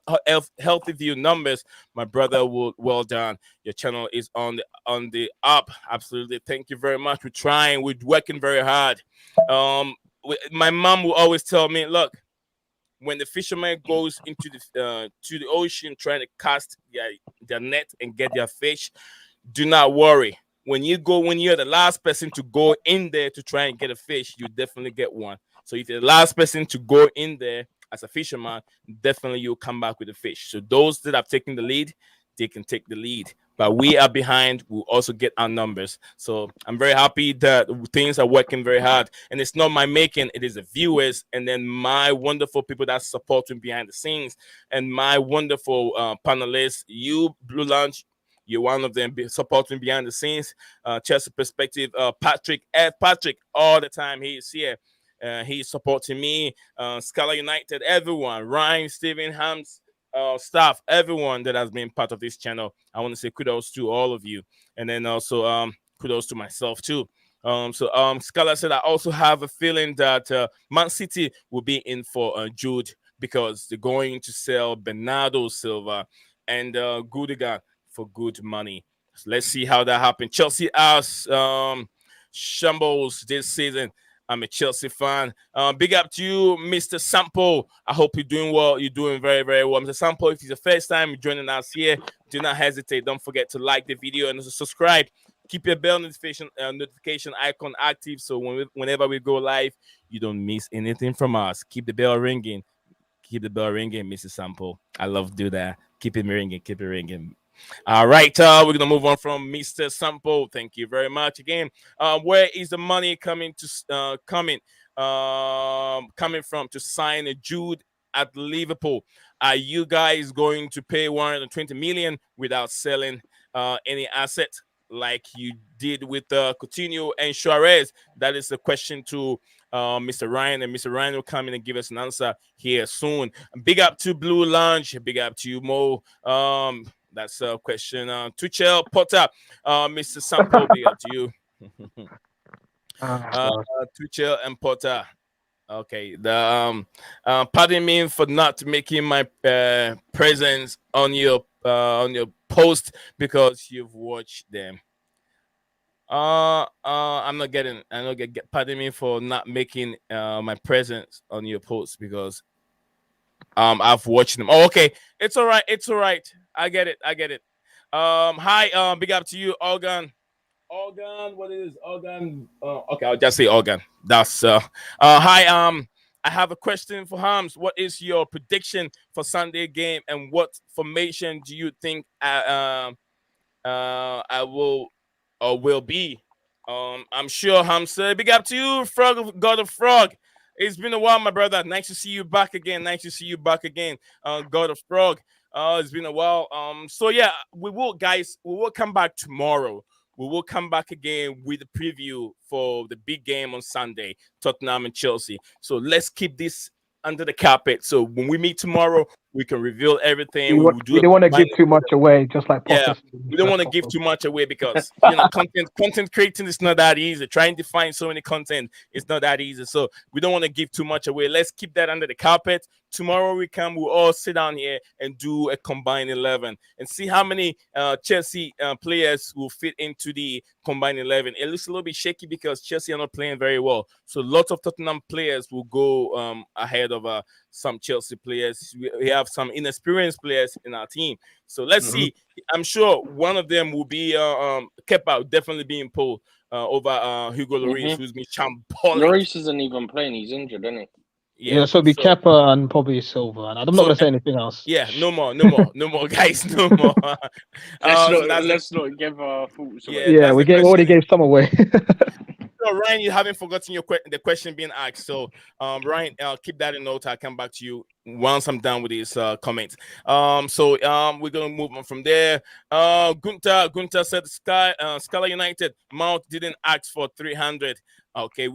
numbers. My brother, well done. Your channel is on the up. Absolutely, thank you very much. We're working very hard. My mom will always tell me, look, when the fisherman goes into the ocean trying to cast their net and get their fish, do not worry. When you're the last person to go in there to try and get a fish, you definitely get one. So if you're the last person to go in there as a fisherman, definitely you'll come back with a fish. So those that have taken the lead, they can take the lead. But we are behind. We'll also get our numbers. So I'm very happy that things are working very hard. And it's not my making. It is the viewers and then my wonderful people that support me behind the scenes and my wonderful panelists. You, Blue Lounge, you're one of them supporting behind the scenes. Chelsea Perspective, Patrick, all the time. He is here. He's supporting me. Scala United, everyone. Ryan, Steven, Hams. Staff, everyone that has been part of this channel. I want to say kudos to all of you, and then also kudos to myself too. Scala said I also have a feeling that Man City will be in for Jude because they're going to sell Bernardo Silva and Gudigan for good money. So let's see how that happens. Chelsea as shambles this season. I'm a Chelsea fan. Big up to you, Mr. Sample. I hope you're doing well. You're doing very, very well. Mr. Sample, if it's the first time joining us here, do not hesitate. Don't forget to like the video and also subscribe. Keep your bell notification icon active so whenever we go live, you don't miss anything from us. Keep the bell ringing. Keep the bell ringing, Mr. Sample. I love to do that. Keep it ringing. Keep it ringing. All right, we're gonna move on from Mr. Sample. Thank you very much again. Where is the money coming from to sign a Jude at Liverpool? Are you guys going to pay 120 million without selling any asset like you did with Coutinho and Suarez? That is the question to Mr. Ryan, and Mr. Ryan will come in and give us an answer here soon. Big up to Blue Lounge. Big up to you, Mo. That's a question. Tuchel, Potter, Mr. Sample, big up to you. Tuchel and Potter. Okay. Pardon me for not making my presence on your post because you've watched them. I'm not getting. Pardon me for not making my presence on your post because I've watched them. Oh, okay. It's all right. I get it. Hi, big up to you, Organ. What is Organ? Okay, I'll just say Organ. That's hi, I have a question for Hams. What is your prediction for Sunday game and what formation do you think I will be? I'm sure Hams said big up to you, God of Frog. It's been a while, my brother. Nice to see you back again. God of Frog. It's been a while. So yeah, we will come back tomorrow. We will come back again with a preview for the big game on Sunday, Tottenham and Chelsea. So let's keep this under the carpet. So when we meet tomorrow, we can reveal everything. We will do We don't want to give too much away, just like yeah, Potter. we don't want to give too much away because content creating is not that easy. Trying to find so many content is not that easy. So we don't want to give too much away. Let's keep that under the carpet. Tomorrow we'll all sit down here and do a combined 11 and see how many Chelsea players will fit into the combined 11. It looks a little bit shaky because Chelsea are not playing very well. So lots of Tottenham players will go ahead of some Chelsea players. We have some inexperienced players in our team. So let's see. I'm sure one of them will be Kepa, definitely being pulled over Hugo Lloris, who's been shambolic. Lloris isn't even playing. He's injured, isn't he? Yeah, so be Kepa and probably Silva. And I'm not going to say anything else. Yeah, no more, guys, no more. Let's not give our thoughts away. Yeah, we already gave some away. So Ryan, you haven't forgotten the question being asked. So Ryan, keep that in note. I'll come back to you once I'm done with these comments. So we're gonna move on from there. Gunter said Scala United Mount didn't ask for 300. Okay,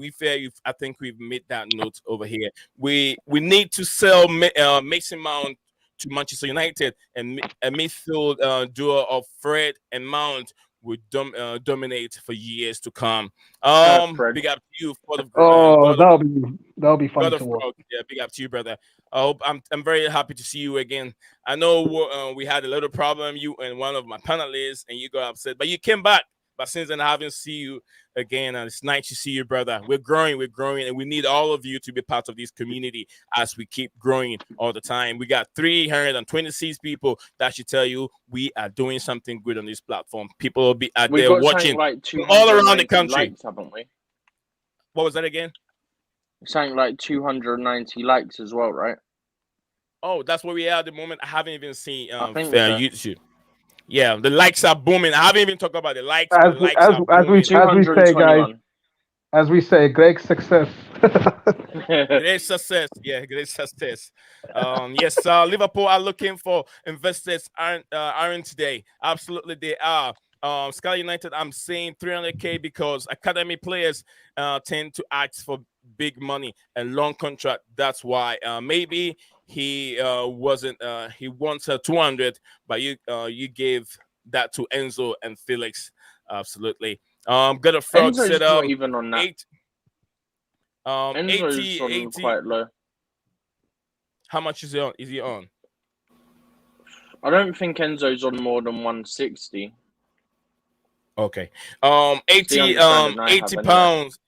I think we've made that note over here. We need to sell Mason Mount to Manchester United, and a midfield duo of Fred and Mount would dominate for years to come. Big up to you for the that'll be fun to watch. Yeah, big up to you, brother. I'm very happy to see you again. I know we had a little problem, you and one of my panelists, and you got upset, but you came back. But since then, I haven't seen you again, and it's nice to see you, brother. We're growing, and we need all of you to be part of this community as we keep growing all the time. We got 326 people that should tell you we are doing something good on this platform. People will be out there watching all around the country. Likes, haven't we? What was that again? Something like 290 likes as well, right? Oh, that's where we are at the moment. I haven't even seen YouTube. Yeah, the likes are booming. I haven't even talked about the likes. As we say, guys. As we say, great success. Great success. Yeah, great success. Yes, Liverpool are looking for investors. Aren't they? Absolutely, they are. Scala United, I'm saying 300K because academy players tend to ask for big money and long contract. That's why maybe he wasn't. He wants 200, but you gave that to Enzo and Felix. Absolutely. Got a frog Enzo's set not even on that. Enzo's 80, quite low. How much is he on? Is he on? I don't think Enzo's on more than 160. Okay. 80 pounds.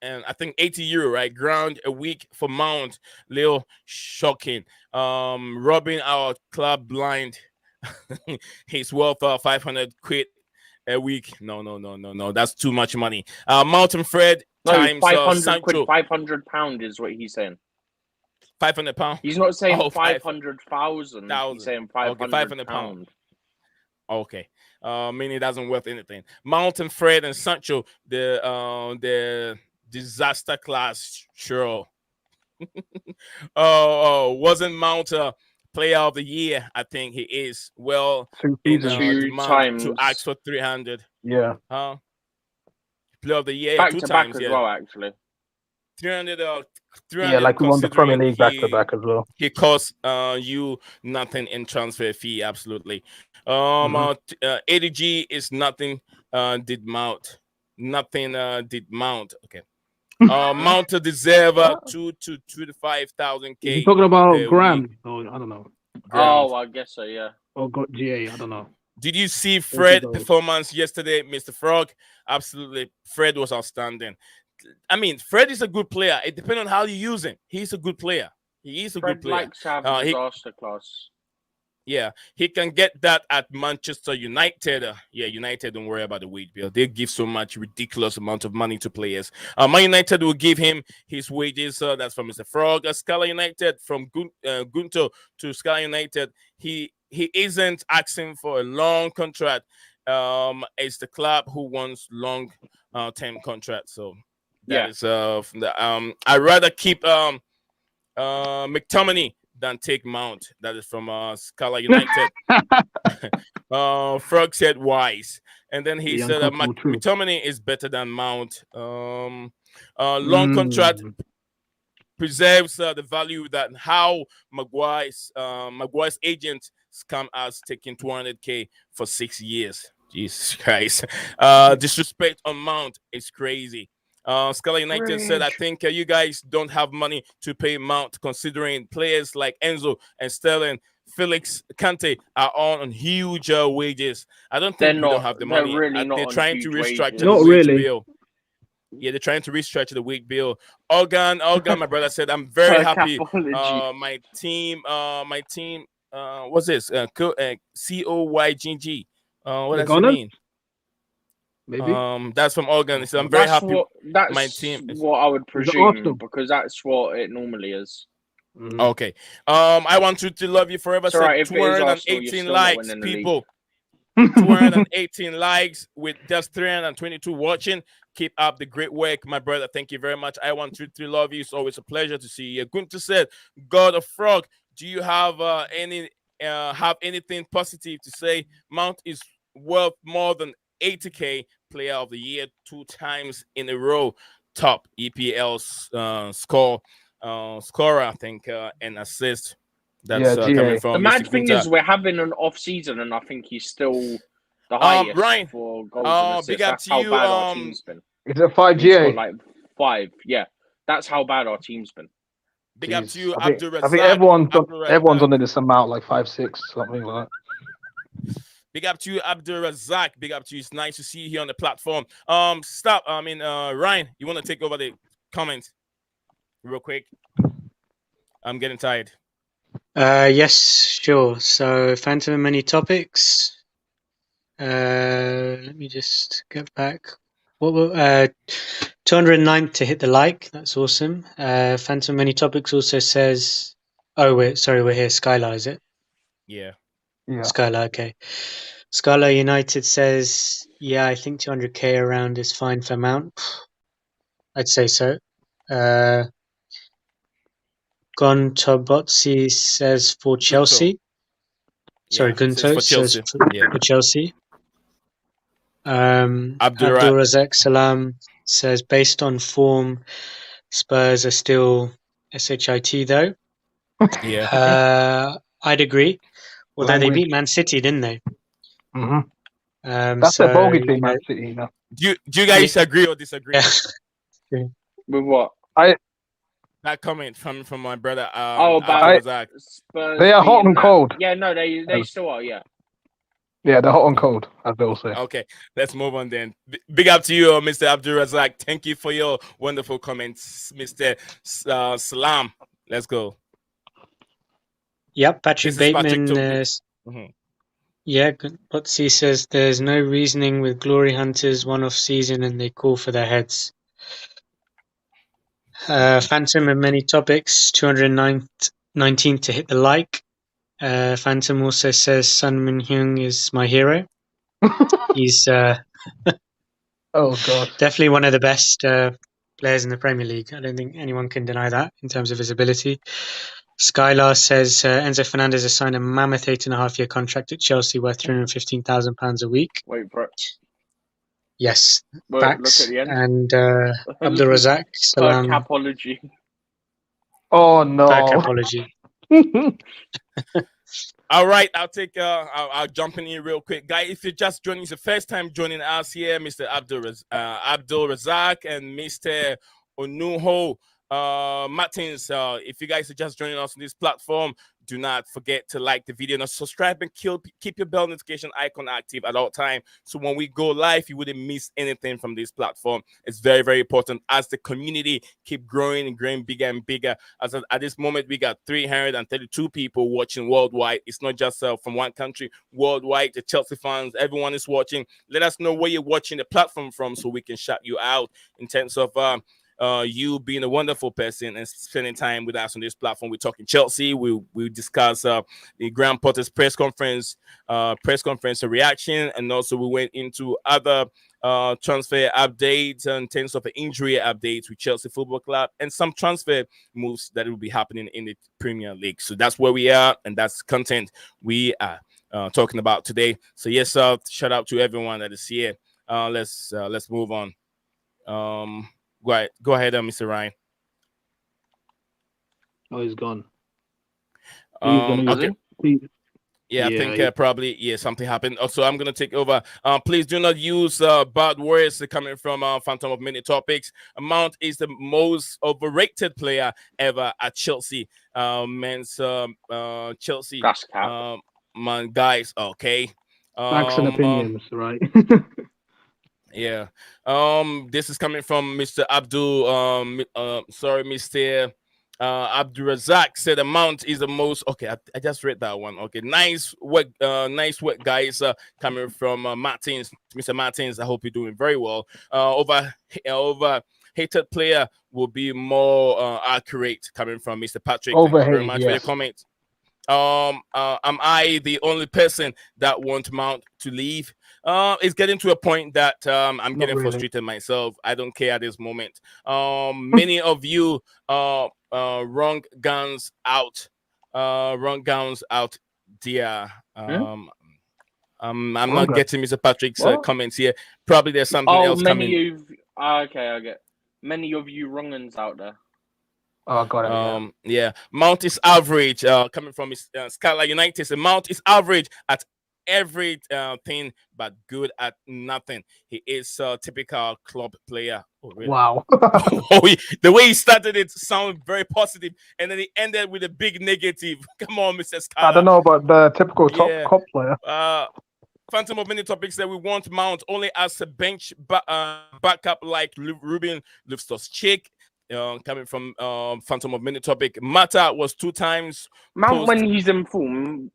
And I think 80 euro, right? Ground a week for Mount. Little shocking. Robbing our club blind. He's worth 500 quid a week. No. That's too much money. Mountain Fred times 500 quid, 500 pound is what he's saying. 500 pound. He's not saying 500,000. He's saying 500 pound. Okay. Meaning it doesn't worth anything. Mountain Fred and Sancho, the disaster class, sure. Wasn't Mount player of the year? I think he is. Well, two times to ask for 300. Yeah. Player of the year back two to times, back as well, actually. 300. Yeah, like we won the Premier League back to back as well. He cost you nothing in transfer fee, absolutely. ADG is nothing. Did Mount nothing? Did Mount? Okay. Mount deserve 2 to 5,000K. You talking about Graham? Oh, I don't know. Oh, I guess so. Yeah. Or got GA? I don't know. Did you see Fred's performance yesterday, Mr. Frog? Absolutely, Fred was outstanding. I mean, Fred is a good player. It depends on how you use him. He's a good player. He is a good player. Likes having disaster class. Yeah, he can get that at Manchester United. United, don't worry about the wage bill. They give so much ridiculous amount of money to players. Man United will give him his wages. That's from Mr. Frog. Scala United, from Gunto to Scala United, he isn't asking for a long contract. It's the club who wants long term contract. So Yeah. That is I'd rather keep McTominay than take Mount. That is from Scala United. Frog said wise, and then he The said uncomfortable truth. McTominay is better than Mount. Long contract preserves the value that how Maguire's agent scam us taking 200k for 6 years. Jesus Christ. Disrespect on Mount is crazy. Scala United said, I think you guys don't have money to pay Mount, considering players like Enzo and Sterling, Felix, Kante are on huge wages. I don't think we don't have the money. Really not They're on trying to huge restructure wages. the Not wage really. bill. Yeah, they're trying to restructure the wage bill. Organ, my brother said, I'm very happy. My team, what's this? COYGG. What does it mean? Maybe. That's from Organ. He said, I'm very happy. That's my team is... what I would presume, because that's what it normally is. Mm-hmm. Okay. I want to love you forever. It's right, 218 likes, people. 218 likes with just 322 watching. Keep up the great work, my brother. Thank you very much. I want to love you. It's always a pleasure to see you. Gunter said, God of Frog, do you have anything positive to say? Mount is worth more than 80k, player of the year 2 times in a row, top EPL scorer, I think, and assist. That's coming from the mad Mr. thing Gunter. is, we're having an off season, and I think he's still the highest Ryan, for goals and assists. big up That's to how you, bad our team's been. Is it 5 GA? He's got like 5. Yeah, that's how bad our team's been. Big up to you, I think Abdul everyone's under this amount, like 5, 6, something like that. Big up to you, Abdul Razak. Big up to you. It's nice to see you here on the platform. Ryan, you want to take over the comments real quick? I'm getting tired. Yes, sure. So, Phantom and many topics. Let me just get back. What were 209 to hit the like? That's awesome. Phantom many topics also says, oh we're here. Skylar, is it? Yeah. Skylar, okay. Skylar United says, yeah, I think 200k around is fine for Mount. I'd say so. Gontobotsi says for Chelsea. Sorry, Gunto says for Chelsea. Abdul Razak Salam says, based on form, Spurs are still SHIT though. Yeah. I'd agree. Although they beat Man City, didn't they? Mm-hmm. That's a bogey team, Man City. You know. Do you guys agree or disagree? With what? That comment from my brother. About Spurs. They are hot and cold. Yeah, no, they still are. Yeah. Yeah, they're hot and cold, as they'll say. Okay, let's move on then. Big up to you, Mr. Abdul Razak. Thank you for your wonderful comments, Mr. Salam. Let's go. Yep, Patrick Bateman. Yeah, Potsy says there's no reasoning with Glory Hunters one-off season and they call for their heads. Phantom and many topics, 219 to hit the like. Phantom also says Sun Min Hyung is my hero. He's oh god, definitely one of the best players in the Premier League. I don't think anyone can deny that in terms of his ability. Skylar says Enzo Fernandez has signed a mammoth 8.5-year contract at Chelsea worth £315,000 a week. Wait for it. Yes, Look facts. at the end. And Abdul Razak Salam. Capology. Oh no. Capology. All right, I'll jump in here real quick, guys. If you're just joining, it's the first time joining us here, Mr. Abdul Razak and Mr. Onuho Martins. If you guys are just joining us on this platform, do not forget to like the video and subscribe and keep your bell notification icon active at all time. So when we go live, you wouldn't miss anything from this platform. It's very, very important as the community keep growing and growing bigger and bigger. As at this moment, we got 332 people watching worldwide. It's not just from one country, worldwide. The Chelsea fans, everyone is watching. Let us know where you're watching the platform from so we can shout you out in terms of you being a wonderful person and spending time with us on this platform. We're talking Chelsea. We discuss the Graham Potter's press conference reaction, and also we went into other transfer updates in terms of injury updates with Chelsea Football Club and some transfer moves that will be happening in the Premier League. So that's where we are, and that's content we are talking about today. So yes, shout out to everyone that is here. Let's move on. Go ahead, Mr. Ryan. Oh, he's gone. Okay. Yeah, I think probably something happened. Also, I'm gonna take over. Please do not use bad words coming from Phantom of Many Topics. Mount is the most overrated player ever at Chelsea. Men's Chelsea. That's cap. Man, guys. Okay. Facts and opinions, right? Yeah. This is coming from Mr. Abdul. Mr. Abdul Razak said the Mount is the most. Okay, I just read that one. Okay, nice work, guys. Coming from Martins, Mr. Martins. I hope you're doing very well. Over hated player will be more accurate. Coming from Mr. Patrick. Thank you very much for your comment. Am I the only person that want Mount to leave? It's getting to a point that I'm getting frustrated myself. I don't care at this moment. Many of you wrong guns out dear. I'm not getting Mr. Patrick's comments here. Probably there's something else coming. Okay, I get many of you wrong uns out there. Oh, got it. Yeah. Mount is average. Coming from Skylar United, the Mount is average at everything but good at nothing. He is a typical club player. Oh, really? Wow. The way he started it sounded very positive, and then he ended with a big negative. Come on, Mr. Skylar. I don't know about the typical top player. Phantom of Many Topics that we want Mount only as a bench backup like Ruben Loftus-Cheek. Coming from Phantom of Many Topic, Mata was 2 times Mount when he's in form.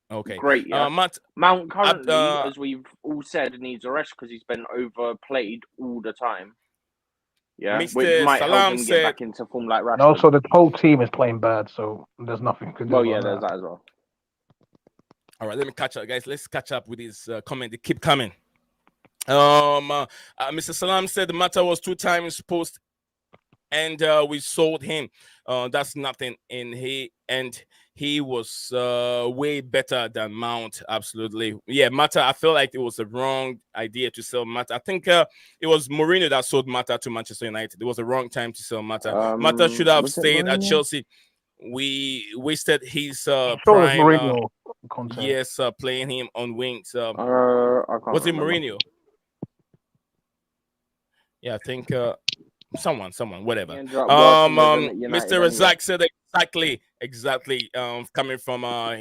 Okay, great. Yeah. Mount currently, as we've all said, needs a rest because he's been overplayed all the time. Yeah, Mr. which might Salam help him get back into form like Rashford. And also, the whole team is playing bad, so there's nothing to do. Well, yeah, there's that as well. All right, let me catch up, guys. Let's catch up with his comment. They keep coming. Mr. Salam said the matter was 2 times post, and we sold him. That's nothing. And he was way better than Mount. Absolutely, yeah. Mata, I feel like it was the wrong idea to sell Mata. I think it was Mourinho that sold Mata to Manchester United. It was the wrong time to sell Mata. Mata should have stayed at Chelsea. We wasted his prime. Yes, playing him on wings. Was it Mourinho? Yeah, I think someone, whatever. Mr. Razak said exactly. Coming from I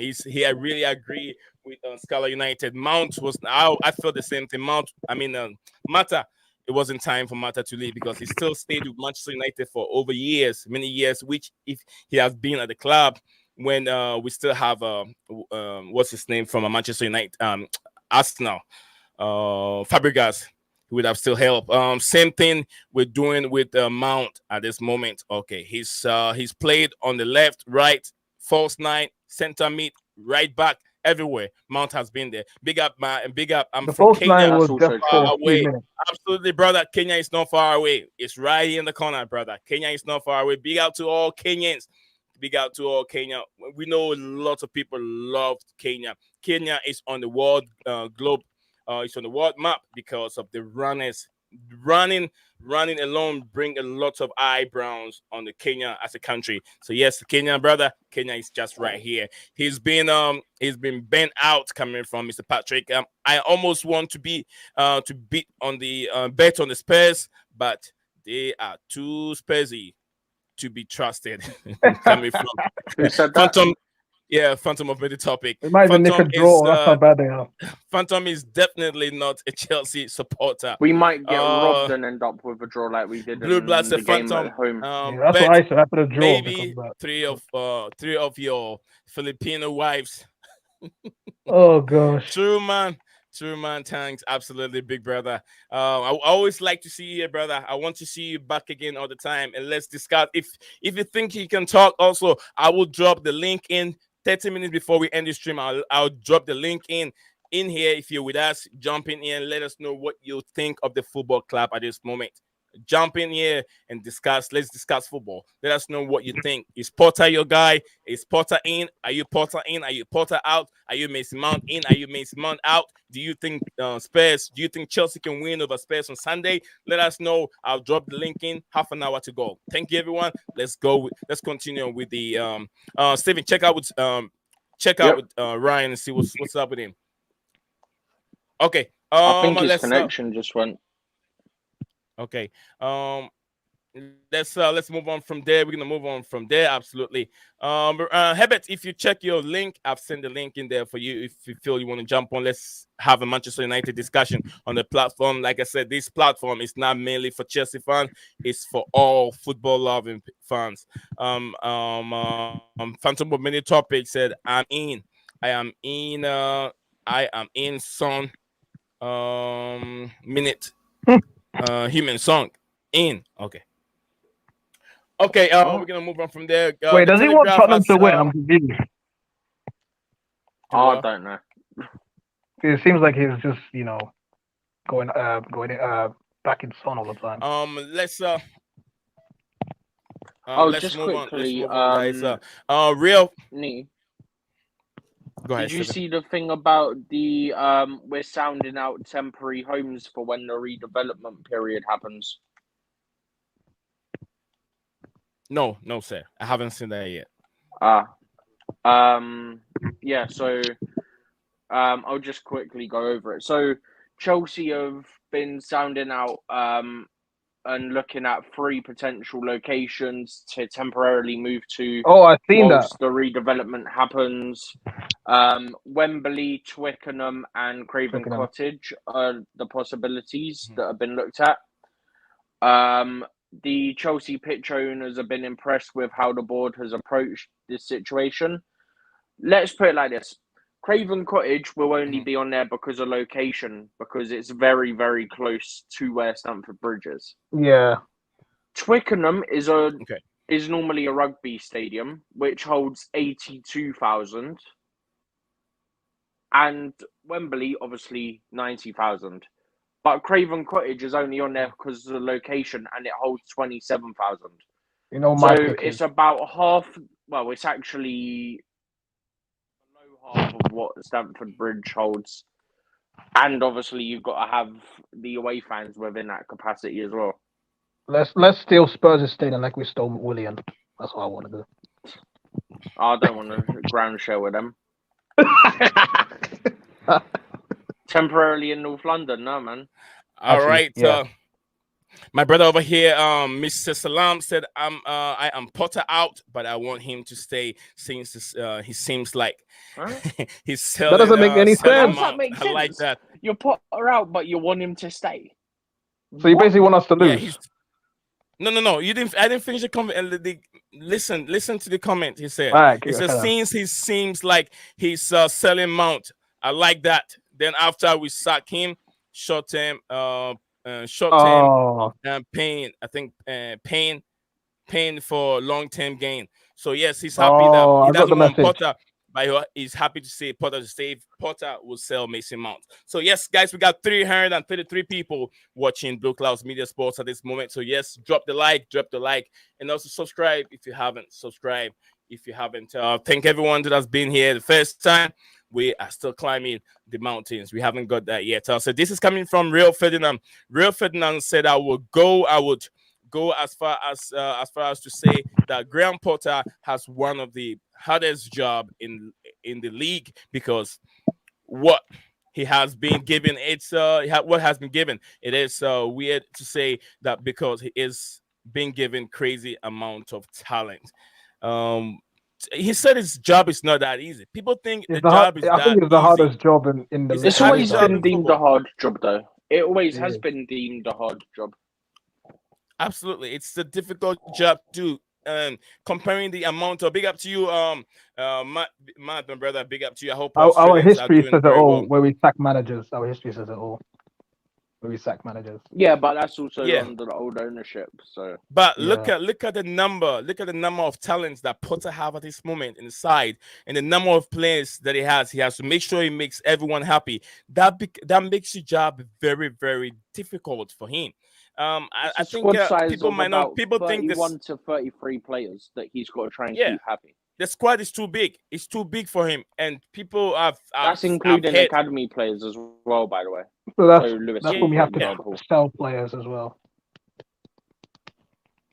really agree with Scala United. Mount was I felt the same thing. Mata. It wasn't time for Mata to leave because he still stayed with Manchester United for over many years. Which if he has been at the club when we still have what's his name from Manchester United, Arsenal, Fabregas. Would have still helped. Same thing we're doing with Mount at this moment. Okay, he's played on the left, right, false 9, center mid, right back, everywhere. Mount has been there. Big up, man, and big up. I'm the from false Kenya. 9 was just far away. Absolutely, brother. Kenya is not far away. It's right here in the corner, brother. Kenya is not far away. Big out to all Kenyans. Big out to all Kenya. We know lots of people love Kenya. Kenya is on the world globe. It's on the world map because of the runners. Running alone bring a lot of eyebrows on the Kenya as a country. So yes, Kenya, brother, Kenya is just right here. He's been bent out coming from Mr. Patrick. I almost want to beat on the bet on the Spurs, but they are too Spursy to be trusted. Coming from who said that? Phantom. Yeah, Phantom of Many Topic. It might even nick a draw. That's how bad they are. Phantom is definitely not a Chelsea supporter. We might get robbed and end up with a draw like we did Blue in Bloods the Phantom. game at home. That's what I said. After the draw, maybe three of your Filipino wives. Oh gosh. True, man. True man, thanks. Absolutely, big brother. I always like to see you here, brother. I want to see you back again all the time, and let's discuss. If you think you can talk, also, I will drop the link in 30 minutes before we end the stream. I'll drop the link in here. If you're with us, jump in here and let us know what you think of the football club at this moment. Jump in here and discuss. Let's discuss football. Let us know what you think. Is Potter your guy? Is Potter in? Are you Potter in? Are you Potter out? Are you Mason Mount in? Are you Mason Mount out? Do you think Spurs? Do you think Chelsea can win over Spurs on Sunday? Let us know. I'll drop the link in. Half an hour to go. Thank you, everyone. Let's go. Let's continue with the Steven. Check out with Ryan and see what's up with him. Okay. I think his connection just went. Okay. Let's move on from there. We're gonna move on from there. Absolutely. Herbert, if you check your link, I've sent the link in there for you. If you feel you want to jump on, let's have a Manchester United discussion on the platform. Like I said, this platform is not mainly for Chelsea fans; it's for all football loving fans. Phantom of Many Topic said, "I'm in. I am in. I am in. Son. Minute." Human song in. Okay. We're gonna move on from there. Wait, does he want Tottenham to win? I'm confused. I don't know. It seems like he's just, going back in Son all the time. Let's just move quickly, on, guys. Real. Nee. Go ahead. Did you see the thing about the we're sounding out temporary homes for when the redevelopment period happens? No, sir. I haven't seen that yet. Yeah, so I'll just quickly go over it. So Chelsea have been sounding out and looking at 3 potential locations to temporarily move to. Oh, I've seen that. The redevelopment happens. Wembley, Twickenham, and Craven Cottage are the possibilities that have been looked at. The Chelsea pitch owners have been impressed with how the board has approached this situation. Let's put it like this. Craven Cottage will only be on there because of location, because it's very, very close to where Stamford Bridge is. Yeah. Twickenham is normally a rugby stadium, which holds 82,000. And Wembley, obviously, 90,000. But Craven Cottage is only on there because of the location, and it holds 27,000. So it's about half. Well, it's actually below half of what Stamford Bridge holds, and obviously you've got to have the away fans within that capacity as well. Let's steal Spurs' stadium like we stole William. That's what I want to do. I don't want to ground share with them. Temporarily in North London, no man. All right. Yeah. My brother over here, Mr. Salam said, I am Potter out, but I want him to stay since he seems like he's selling. That doesn't make any sense. I like that. You're Potter out, but you want him to stay. So you basically want us to lose. Yeah, no. You didn't. I didn't finish the comment. Listen to the comment. He said. Right, it says since he seems like he's selling Mount. I like that. Then after we sack him, short term pain. I think pain for long term gain. So yes, he's happy that he doesn't want Potter, but he's happy to see Potter to stay. Potter will sell Mason Mount. So yes, guys, we got 333 people watching Blue Clouds Media Sports at this moment. So yes, drop the like, and also subscribe if you haven't subscribed. If you haven't, thank everyone that has been here the first time. We are still climbing the mountains. We haven't got that yet. So this is coming from Real Ferdinand. Real Ferdinand said, I would go as far as to say that Graham Potter has one of the hardest job in the league, because what he has been given, what has been given. It is weird to say that, because he is being given crazy amount of talent. He said his job is not that easy. People think the job is that I think it's the hardest job in the league. It's always been deemed a hard job, though. It always has been deemed a hard job. Absolutely. It's a difficult job to comparing the amount of big up to you, Matt, my brother, big up to you. I hope Our Australians are history doing says it very all. well. Where we sack managers, our history says it all. Where we sack managers. Yeah, but that's also Yeah. under the old ownership. So, But Yeah. look at the number. Look at the number of talents that Potter have at this moment in the side, and the number of players that he has. He has to make sure he makes everyone happy. That makes the job very, very difficult for him. I it's a think squad size people of might not. about People think this. 31 to 33 players that he's got to try and Yeah, keep happy. the squad is too big. It's too big for him, and people That's have including hit. academy players as well, by the way. So that's So Lewis, when we Yeah, have for to example. sell players as well.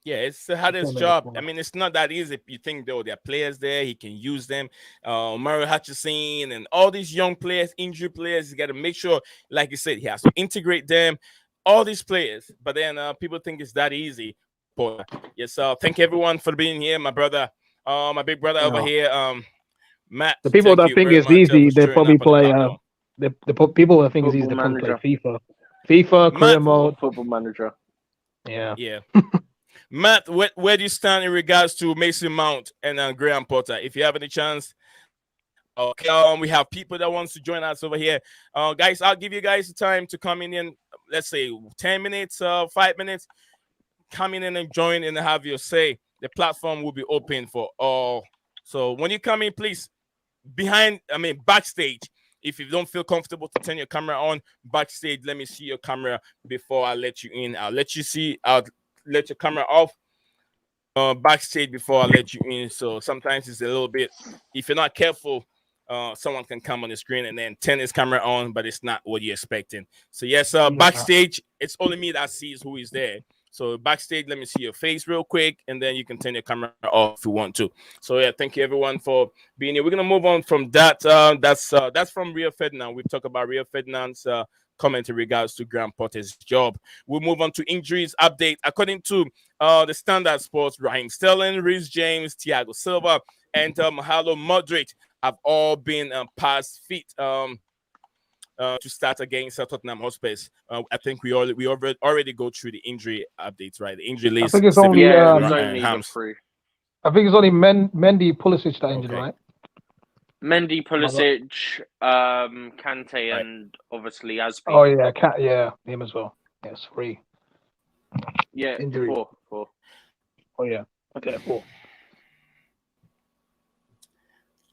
Yeah, it's the hardest Sell job. them. I mean, it's not that easy. You think though there are players there, he can use them. Mario Hutchison and all these young players, injury players, he's got to make sure, like you said, he has to integrate them, all these players. But then people think it's that easy. But yes, thank everyone for being here, my brother, my big brother over Yeah. here, Matt. The people thank that you think very it's much, easy, for they showing probably up on the play. platform. The people that think it's easy, they Football probably play Manager. FIFA, career Matt, mode. Football Manager. Yeah. Yeah. Matt, where do you stand in regards to Mason Mount and Graham Potter? If you have any chance, okay. We have people that wants to join us over here. Guys, I'll give you guys the time to come in. Let's say 10 minutes, 5 minutes. Come in and join and have your say. The platform will be open for all. So when you come in, please backstage. If you don't feel comfortable to turn your camera on backstage, let me see your camera before I let you in. I'll let your camera off backstage before I let you in. So sometimes it's a little bit, if you're not careful, someone can come on the screen and then turn his camera on, but it's not what you're expecting. So yes, backstage, it's only me that sees who is there. So backstage, let me see your face real quick, and then you can turn your camera off if you want to. So yeah, thank you everyone for being here. We're gonna move on from that. That's from Rio Ferdinand. We talk about Rio Ferdinand's comment in regards to Graham Potter's job. We'll move on to injuries update. According to the Standard Sports, Raheem Sterling, Reece James, Thiago Silva, and Mahalo Modric have all been past fit to start against Tottenham Hotspur. I think we already go through the injury updates, right? The injury list. I think it's Steven only Yeah, it was only the Hams. 3. I think it's only Mendy, Pulisic that injured, Okay. right? Mendy, Pulisic, Kante, Right. and obviously Aspi. Oh yeah, him as well. Yes, 3. Yeah, Injury. 4. Oh yeah, okay, 4.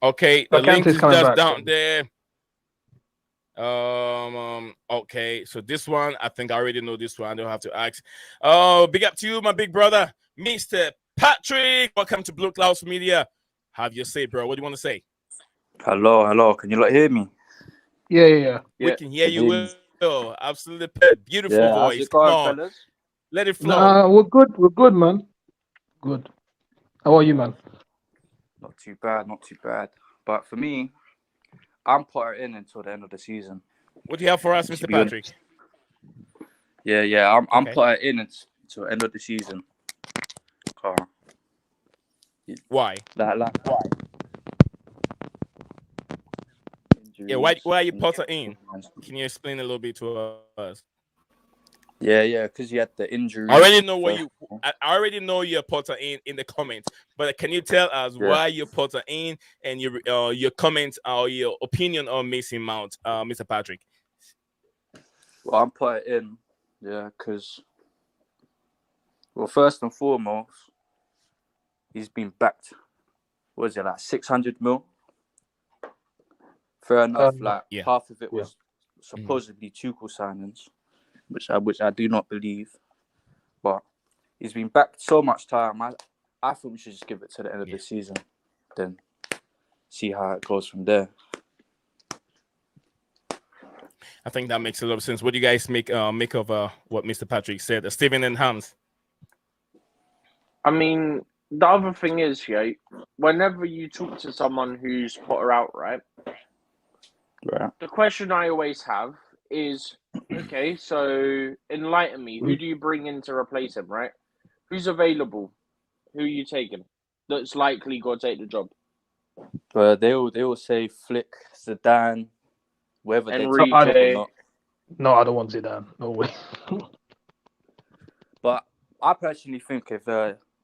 Okay, the But link Kante's is coming just back, down so- there. Okay, so this one, I think I already know this one. I don't have to ask. Oh, big up to you, my big brother, Mr. Patrick. Welcome to Blue Clouds Media. Have your say, bro. What do you want to say? Hello. Can you hear me? Yeah. We Yeah. can hear you Can well. Absolutely beautiful Yeah, how's voice. it Come going, on, fellas? let it flow. Nah, we're good, man. Good. How are you, man? Not too bad. But for me, I'm Potter in until the end of the season. What do you have for us, To Mr. be honest. Patrick? Yeah. I'm Okay. Potter in until the end of the season. Why? Like why? Yeah, why are you Potter in? Can you explain a little bit to us? Yeah, because you had the injury. I already know I already know you're Potter in the comments, but can you tell us why you're Potter in and your comments or your opinion on Mason Mount, Mr. Patrick? Well, I'm Potter in, because, well, first and foremost, he's been backed. What is it, like 600 mil? Fair enough. Yeah. Half of it was supposedly Tuchel signings, which I do not believe. But he's been backed so much time. I think we should just give it to the end of the season, then see how it goes from there. I think that makes a lot of sense. What do you guys make of what Mr. Patrick said? Steven and Hans. I mean, the other thing is, whenever you talk to someone who's Potter out, right? Right. The question I always have is, okay, so enlighten me. Who do you bring in to replace him, right? Who's available? Who are you taking? That's likely going to take the job. But they will say Flick, Zidane, whether they take the job or not. No, I don't want Zidane. No way. But I personally think if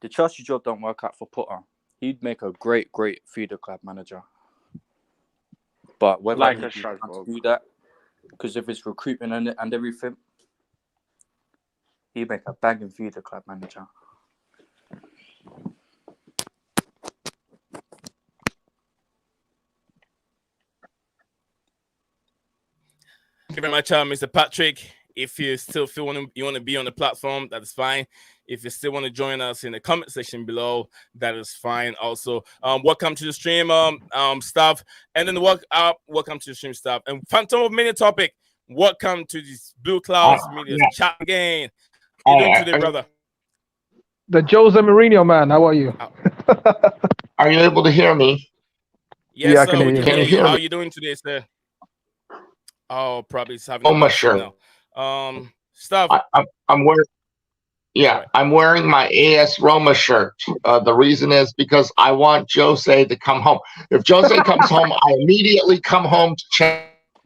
the Chelsea job don't work out for Potter, he'd make a great feeder club manager. But whether Like he'd a be able to Strasbourg. do that, because of his recruitment and everything, he'd make a banging feeder club manager. Thank you very much, Mr. Patrick. If you still feel you want to be on the platform, that is fine. If you still want to join us in the comment section below, that is fine. Also, welcome to the stream, staff, and then welcome to the stream, staff, and Phantom of Mini Topic. Welcome to this Blue Clouds Media chat again. How you doing today, brother? The Jose Mourinho man. How are you? Are you able to hear me? Yes, Yeah, I can hear we you. can hear you. Hear How me? are you doing today, sir? Oh, probably it's having a Roma bad shirt. signal. Stuff. I'm wearing. Yeah, Right. I'm wearing my AS Roma shirt. The reason is because I want Jose to come home. If Jose comes home, I immediately come home to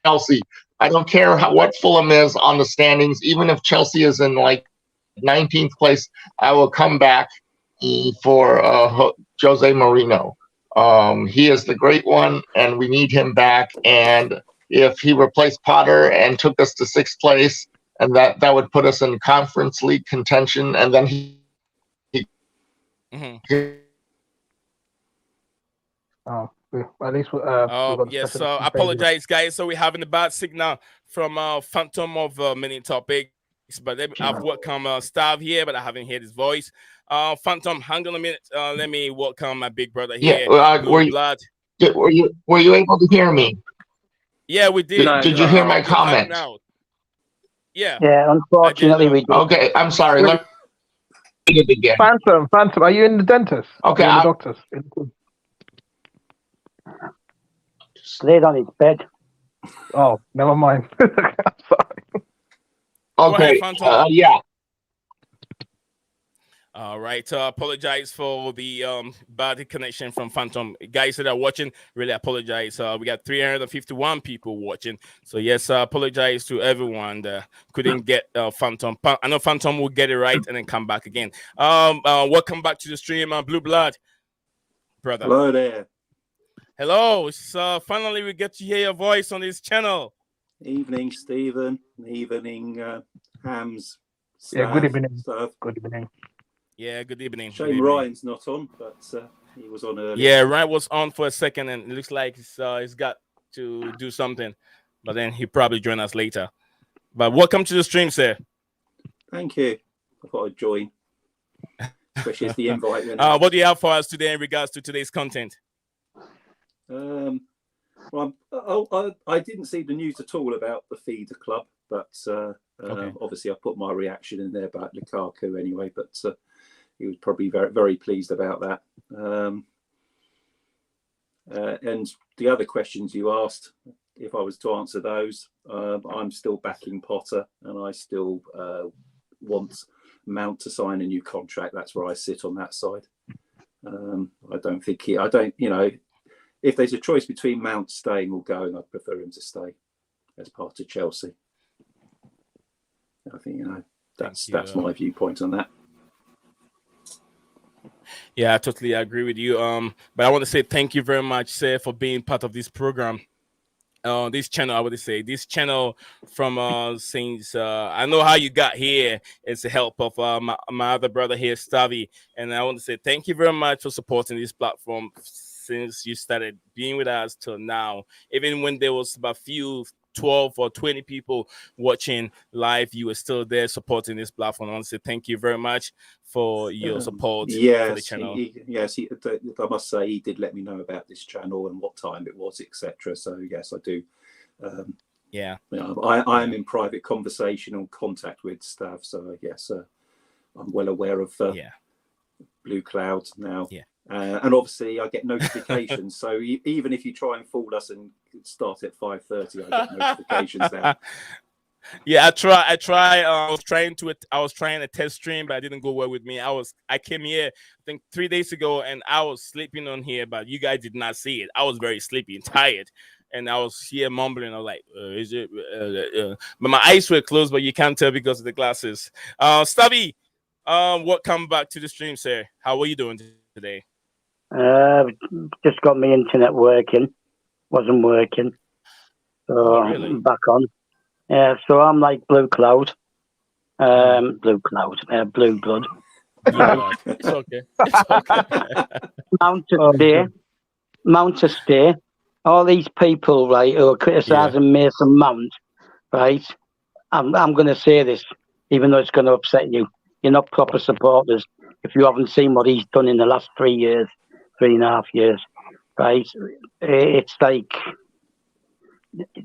Chelsea. I don't care what Fulham is on the standings. Even if Chelsea is in like 19th place, I will come back for Jose Mourinho. He is the great one, and we need him back. And if he replaced Potter and took us to 6th place, and that would put us in Conference League contention, and then he Oh, at least we Oh, got the yes. special I apologize, guys. So we're having a bad signal from Phantom of Mini Topics, but I've welcome Stav here, but I haven't heard his voice. Phantom, hang on a minute. Let me welcome my big brother here. Blue Blood. were you able to hear me? Yeah, we did. No, Did you hear my You're cutting comment? out. Yeah. Yeah, unfortunately we did. Okay, I'm sorry. Let me read it again. Phantom, are you in the dentist? Okay, Are you in the doctor's? Just laid on his bed. Oh, never mind. Sorry. Go ahead, Okay, Phantom. yeah. All right. Apologize for the bad connection from Phantom. Guys that are watching, really apologize. We got 351 people watching. So yes, apologize to everyone that couldn't get Phantom. I know Phantom will get it right and then come back again. Welcome back to the stream, Blue Blood, brother. Hello there. Hello. So finally we get to hear your voice on this channel. Evening, Stephen. Evening, Hams. Yeah, good evening. Stuff. Good evening. Yeah, good evening. Shame Good evening. Ryan's not on, but he was on earlier. Yeah, Ryan was on for a second, and it looks like he's got to do something, but then he'll probably join us later. But welcome to the stream, sir. Thank you. I thought I'd join, especially as the invite went out. What do you have for us today in regards to today's content? Well, I didn't see the news at all about the feeder club, but obviously I put my reaction in there about Lukaku anyway, but he was probably very, very pleased about that. And the other questions you asked, if I was to answer those, I'm still backing Potter, and I still want Mount to sign a new contract. That's where I sit on that side. I don't think if there's a choice between Mount staying or going, I'd prefer him to stay as part of Chelsea. I think that's my viewpoint on that. Yeah, I totally agree with you. But I want to say thank you very much, sir, for being part of this program. This channel, I would say this channel from since I know how you got here. It's the help of my other brother here, Stavi, and I want to say thank you very much for supporting this platform since you started being with us till now. Even when there was about few 12 or 20 people watching live, you were still there supporting this platform. I want to say thank you very much for your support for the channel. I must say he did let me know about this channel and what time it was, etc. So yes, I do. I am in private conversation and contact with staff, so yes, I'm well aware of Blue Cloud now. And obviously I get notifications. So even if you try and fool us and start at 5:30, I get notifications now. Yeah, I try. I was trying a test stream, but it didn't go well with me. I came here, I think 3 days ago, and I was sleeping on here, but you guys did not see it. I was very sleepy and tired, and I was here mumbling. I was like, "Is it?" But my eyes were closed, but you can't tell because of the glasses. Stubby, Welcome back to the stream, sir. How are you doing today? Just got my internet working. Wasn't working. So really? I'm back on. Yeah, so I'm like Blue Cloud. Blue Blood. It's okay. It's okay. Mount to stay. All these people, right, who are criticising Mason Mount, right? I'm going to say this, even though it's going to upset you. You're not proper supporters if you haven't seen what he's done in the last 3.5 years, right? It's like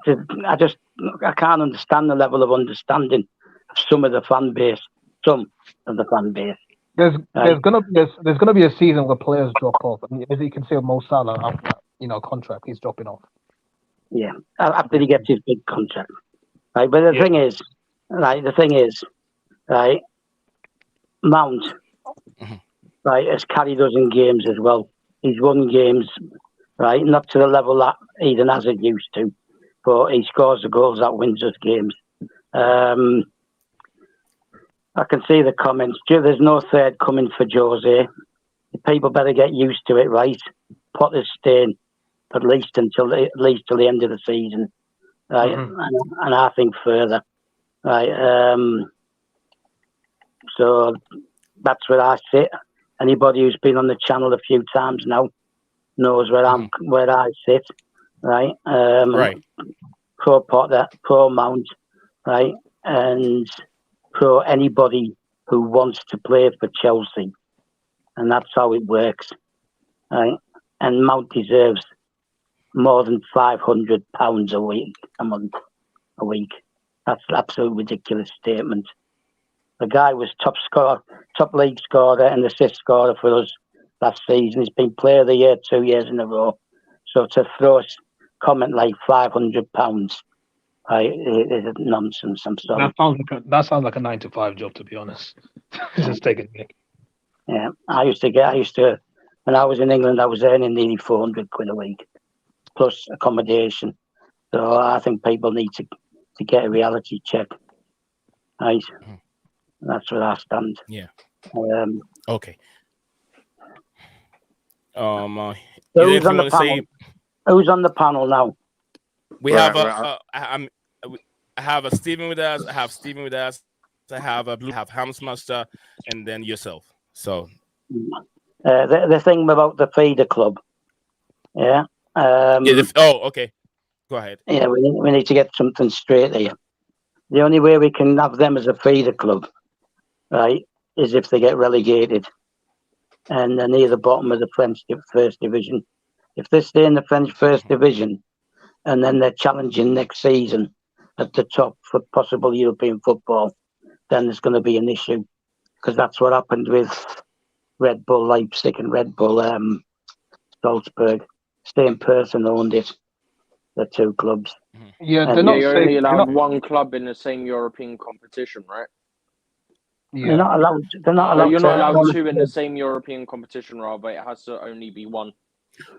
I can't understand the level of understanding of some of the fan base. There's gonna be a season where players drop off. I mean, as you can see with Mo Salah after that, contract, he's dropping off. Yeah, after he gets his big contract, right? But the thing is, right, Mount, right, has carried us in games as well. He's won games, right, not to the level that Eden Hazard used to, but he scores the goals that wins us games. I can see the comments. There's no third coming for Jose. People better get used to it, right? Potter's staying at least till the end of the season, right? And I think further, right? So that's where I sit. Anybody who's been on the channel a few times now knows where I sit, right? Right. Pro Potter, pro Mount, right? And pro anybody who wants to play for Chelsea. And that's how it works, right? And Mount deserves more than £500 a week. That's an absolute ridiculous statement. The guy was top league scorer and assist scorer for us last season. He's been player of the year 2 years in a row. So to throw a comment like £500, right, is nonsense. I'm sorry. That sounds like a 9-to-5 job, to be honest. Just take it. Yeah, I used to when I was in England, I was earning nearly £400 a week plus accommodation. So I think people need to get a reality check. Right, that's where I stand. Yeah. Who's Okay. Who's on the panel now? We have I have a Stephen with us. I have Stephen with us. I have a Blue. I have Hamsmaster, and then yourself. So the thing about the feeder club, yeah. Okay. Go ahead. Yeah, we need to get something straight here. The only way we can have them as a feeder club, right, is if they get relegated, and they're near the bottom of the French First Division. If they stay in the French First Division, and then they're challenging next season at the top for possible European football, then there's going to be an issue, because that's what happened with Red Bull Leipzig and Red Bull Salzburg. Same person owned it, the two clubs. Yeah, And they're not you're safe. only allowed one club in the same European competition, right? Yeah. They're not allowed. You're not allowed two in the same European competition, rather. It has to only be one.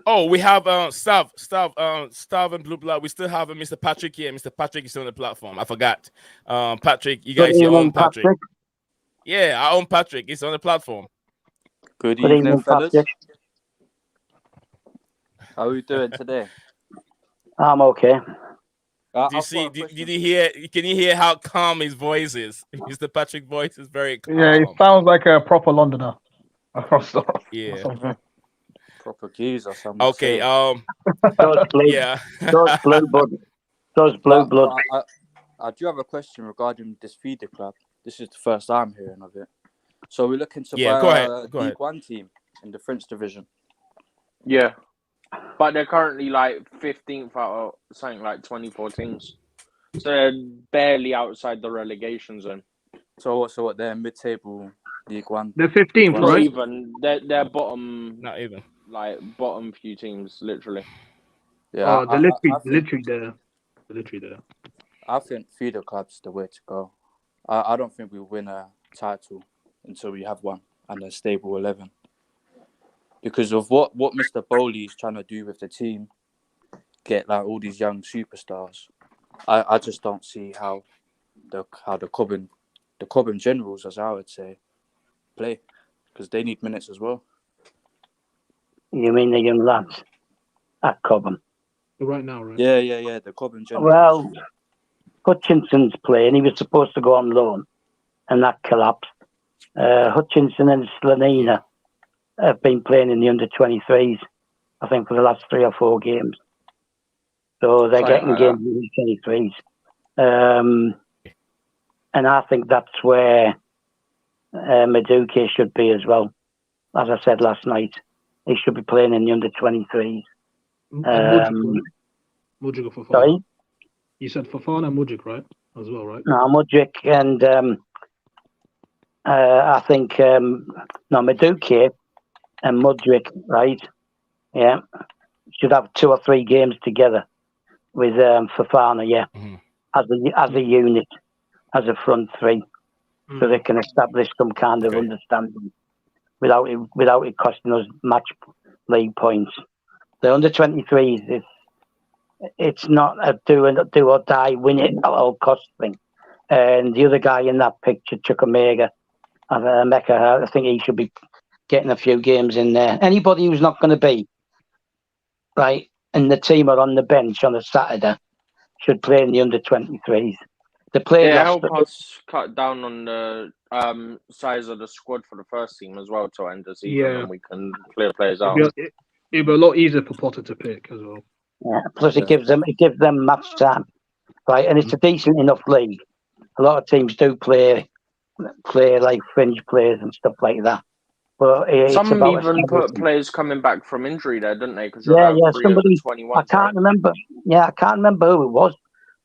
Oh, we have Stav and Blue Blood. We still have Mr. Patrick here. Mr. Patrick is still on the platform. I forgot. Patrick, you guys own Patrick. Yeah, I own Patrick. He's on the platform. Good evening, fellas. Patrick. How are you doing today? I'm okay. Did you hear? Can you hear how calm his voice is? Mr. Patrick's voice is very calm. Yeah, he sounds like a proper Londoner. Yeah. Proper keys or something. Okay. Yeah. Those blue blood. I do have a question regarding this feeder club. This is the first I'm hearing of it. So we're looking to buy a League One team in the French division. Yeah. But they're currently like 15th out of something like 24 teams. So they're barely outside the relegation zone. So what? They're mid-table League One. They're 15th, Not right? even. They're bottom. Not even. Like bottom few teams, literally. Yeah. They're literally there. I think feeder club's the way to go. I don't think we win a title until we have one and a stable 11. Because of what Mr. Bowley is trying to do with the team, get like all these young superstars. I just don't see how the Cobham Generals, as I would say, play because they need minutes as well. You mean the young lads at Cobham? Right now, right? Yeah. The Cobham Generals. Well, Hutchinson's playing. He was supposed to go on loan, and that collapsed. Hutchinson and Slanina have been playing in the under-23s, I think, for the last 3 or 4 games. So they're getting games in the 23s. And I think that's where Madueke should be as well. As I said last night, he should be playing in the under-23s. Mudryk or Fofana? Sorry? You said Fofana and Mudryk, right? As well, right? No, Mudryk and I think Madueke and Mudryk, right? Yeah, should have 2 or 3 games together with Fofana, yeah, as a unit, as a front three, so they can establish some kind of understanding without it costing us match league points. The under-23s, it's not a do or die, win it at all cost thing. And the other guy in that picture, Chukwuemeka, I think he should be getting a few games in there. Anybody who's not going to be right and the team are on the bench on a Saturday should play in the under-23s. The play help us cut down on the size of the squad for the first team as well to end the season, and we can clear players out. It'll be a lot easier for Potter to pick as well. Yeah. Plus, it gives them match time, right? And it's a decent enough league. A lot of teams do play like fringe players and stuff like that. But some even put players coming back from injury there, didn't they? Because somebody. 21, I can't remember. Yeah, I can't remember who it was.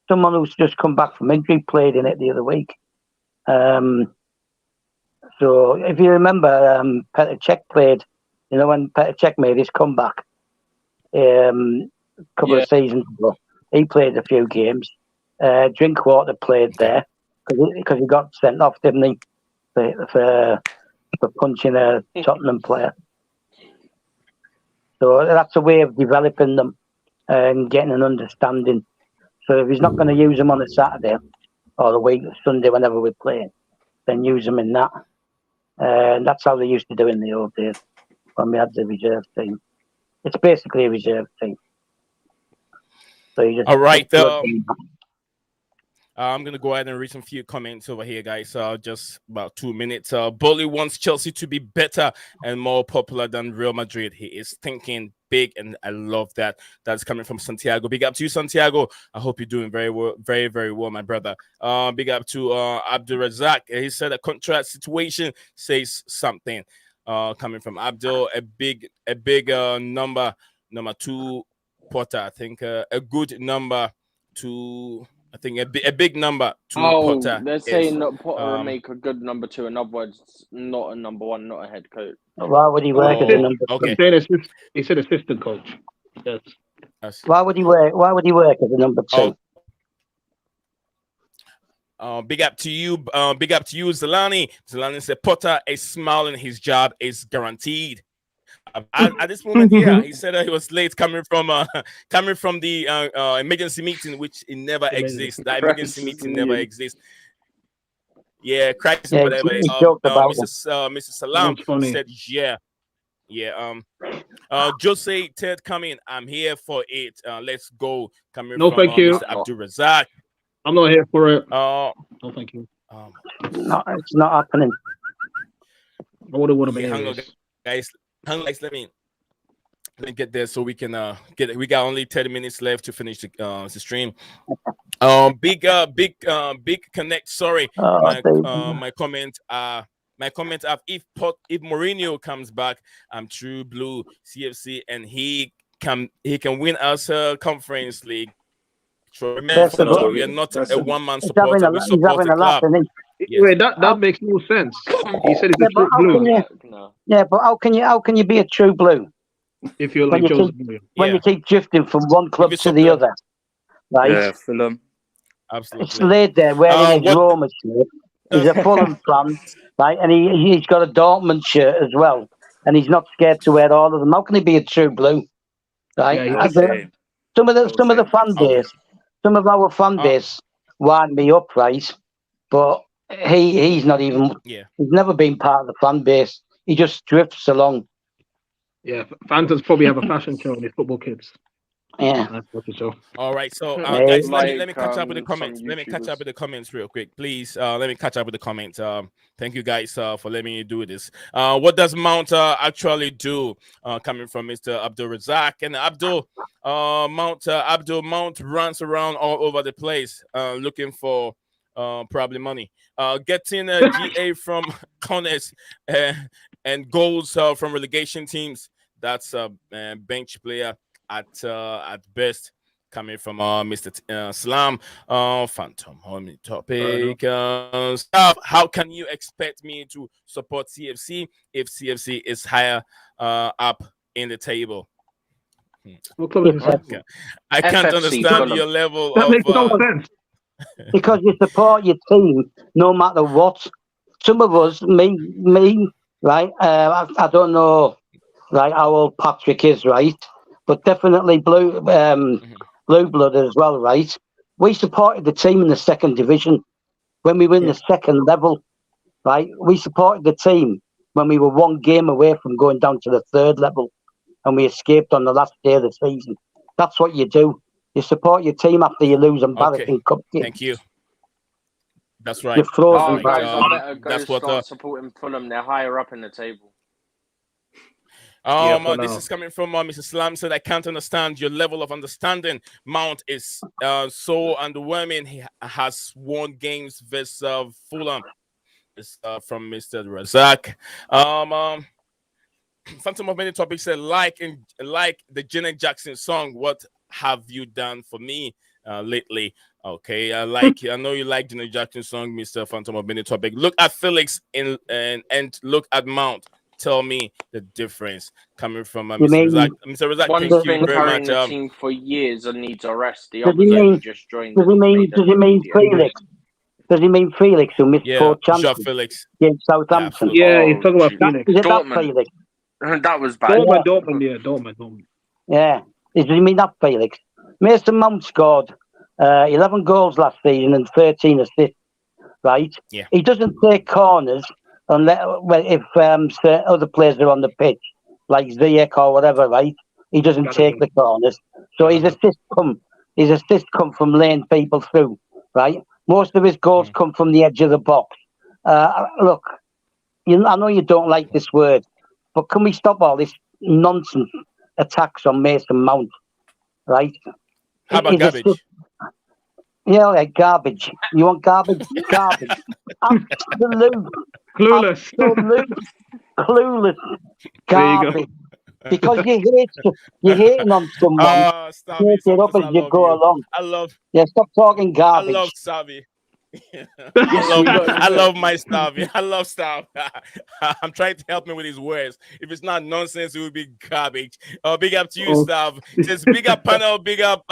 Someone who's just come back from injury played in it the other week. So if you remember, Petr Cech played. You know when Petr Cech made his comeback a couple of seasons ago, he played a few games. Drinkwater played there because he got sent off, didn't he, for punching a Tottenham player. So that's a way of developing them and getting an understanding. So if he's not going to use them on a Saturday or a week, Sunday, whenever we're playing, then use them in that. And that's how they used to do in the old days when we had the reserve team. It's basically a reserve team. So you just all right. I'm going to go ahead and read some few comments over here, guys. Just about 2 minutes. Bully wants Chelsea to be better and more popular than Real Madrid. He is thinking big, and I love that. That's coming from Santiago. Big up to you, Santiago. I hope you're doing very well, very, very well, my brother. Big up to Abdul Razak. He said a contract situation says something. Coming from Abdul, a big number 2 Potter. I think a good number to. I think a big number to Potter. They're saying that Potter will make a good number 2. In other words, not a number 1, not a head coach. Why would he work as a number 2? He said assistant coach. Yes. Why would he work as a number 2? Big up to you, Zelani. Zelani said Potter is smiling. His job is guaranteed. At this moment here, he said he was late coming from the emergency meeting, which it never exists. That emergency meeting never exists. Yeah, crisis, whatever. Mrs. Salam said, Jose Ted coming. I'm here for it. Let's go. Coming from thank you. Mr. Abdul Razak. I'm not here for it. No, thank you. No, it's not happening. I wouldn't want to be here, guys. Let me get there so we can get it. We got only 30 minutes left to finish the stream. Big connect. Sorry, my comment. My comment of if Mourinho comes back, I'm true blue CFC and he can win us a Conference League. So remember, we are not a one-man supporter. We support the club. Yes. Wait, that makes no sense. He said it's a true blue. But how can you be a true blue if you're like when you keep drifting from one club to the other, right? Yeah, Fulham. Absolutely. It's laid there wearing his Roma shirt. He's a Fulham fan, right? And he's got a Dortmund shirt as well, and he's not scared to wear all of them. How can he be a true blue, right? Yeah, some of the fan base, some of our fan base wind me up, right? But he's not even. Yeah. He's never been part of the fan base. He just drifts along. Yeah, Phantoms probably have a fashion show on his football kids. Yeah. That's what the show. All right, so Hey. guys, let Like, me catch up with the some comments. Let me catch YouTubers. up with the comments real quick, please. Let me catch up with the comments. Thank you guys for letting me do this. What does Mount actually do? Coming from Mr. Abdul Razak and Abdul. Mount runs around all over the place, looking for probably money. Getting a GA from corners and goals from relegation teams. That's a bench player at best, coming from Mr. Slam. Phantom on the topic. Stuff. How can you expect me to support CFC if CFC is higher up in the table? What club is this? Yeah. I can't FFC understand Fulham. your level That of. makes no sense. Because you support your team no matter what. Some of us, me, right? I don't know, right, how old Patrick is, right? But definitely blue blood as well, right? We supported the team in the second division when we were in the second level, right? We supported the team when we were one game away from going down to the third level, and we escaped on the last day of the season. That's what you do. You support your team after you lose embarrassing cup games. Thank you. That's right. You're frozen. Oh, guys, I better go That's what, start supporting Fulham. They're higher up in the table. This is coming from Mr. Slam said, I can't understand your level of understanding. Mount is so underwhelming. He has won games versus Fulham. It's from Mr. Razak. Phantom of Many Topics said, like the Janet Jackson song, what have you done for me lately? Okay, I know you like Janet Jackson song, Mr. Phantom of Many Topic. Look at Felix and look at Mount. Tell me the difference, coming from Mr. Razak. Mr. Razak, One's thank you been very carrying much. the team for years and needs a rest. The Does he other's mean- only just joined. Does he mean Felix? Does he mean Felix who missed 4 chances Joe Felix. against Southampton? Yeah, he's talking about shoot. Phoenix. Is it Dortmund. that Felix? That was bad. Dortmund. Yeah. Does he mean that Felix? Mason Mount scored 11 goals last season and 13 assists, right? Yeah. He doesn't take corners unless if other players are on the pitch, like Ziyech or whatever, right? He doesn't take the corners. So his assists come from laying people through, right? Most of his goals come from the edge of the box. Look, I know you don't like this word, but can we stop all this nonsense attacks on Mason Mount, right? How about garbage? Yeah, like garbage. You want garbage? Garbage. Absolute. Clueless. Absolute clueless There you go. garbage. Because you're hating on someone. Stop Make it up as you go along. I love. Yeah, stop talking garbage. I love Savi. I love my Stavi. I love Stav. I'm trying to help him with his words. If it's not nonsense, it would be garbage. Big up to you, Stav. Says big up panel, big up.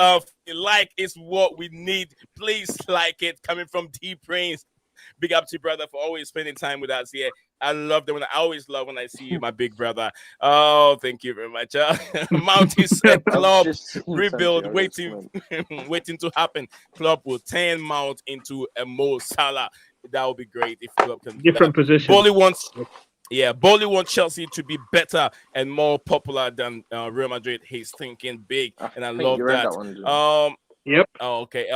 Like is what we need. Please like it. Coming from Deep Brains. Big up to you, brother, for always spending time with us here. I love them. I always love when I see you, my big brother. Oh, thank you very much. Mountain said club rebuild waiting to happen. Club will turn Mount into a Mo Salah. That would be great if club can different position. Bolly wants Chelsea to be better and more popular than Real Madrid. He's thinking big, and I love that. Yep. Oh, okay.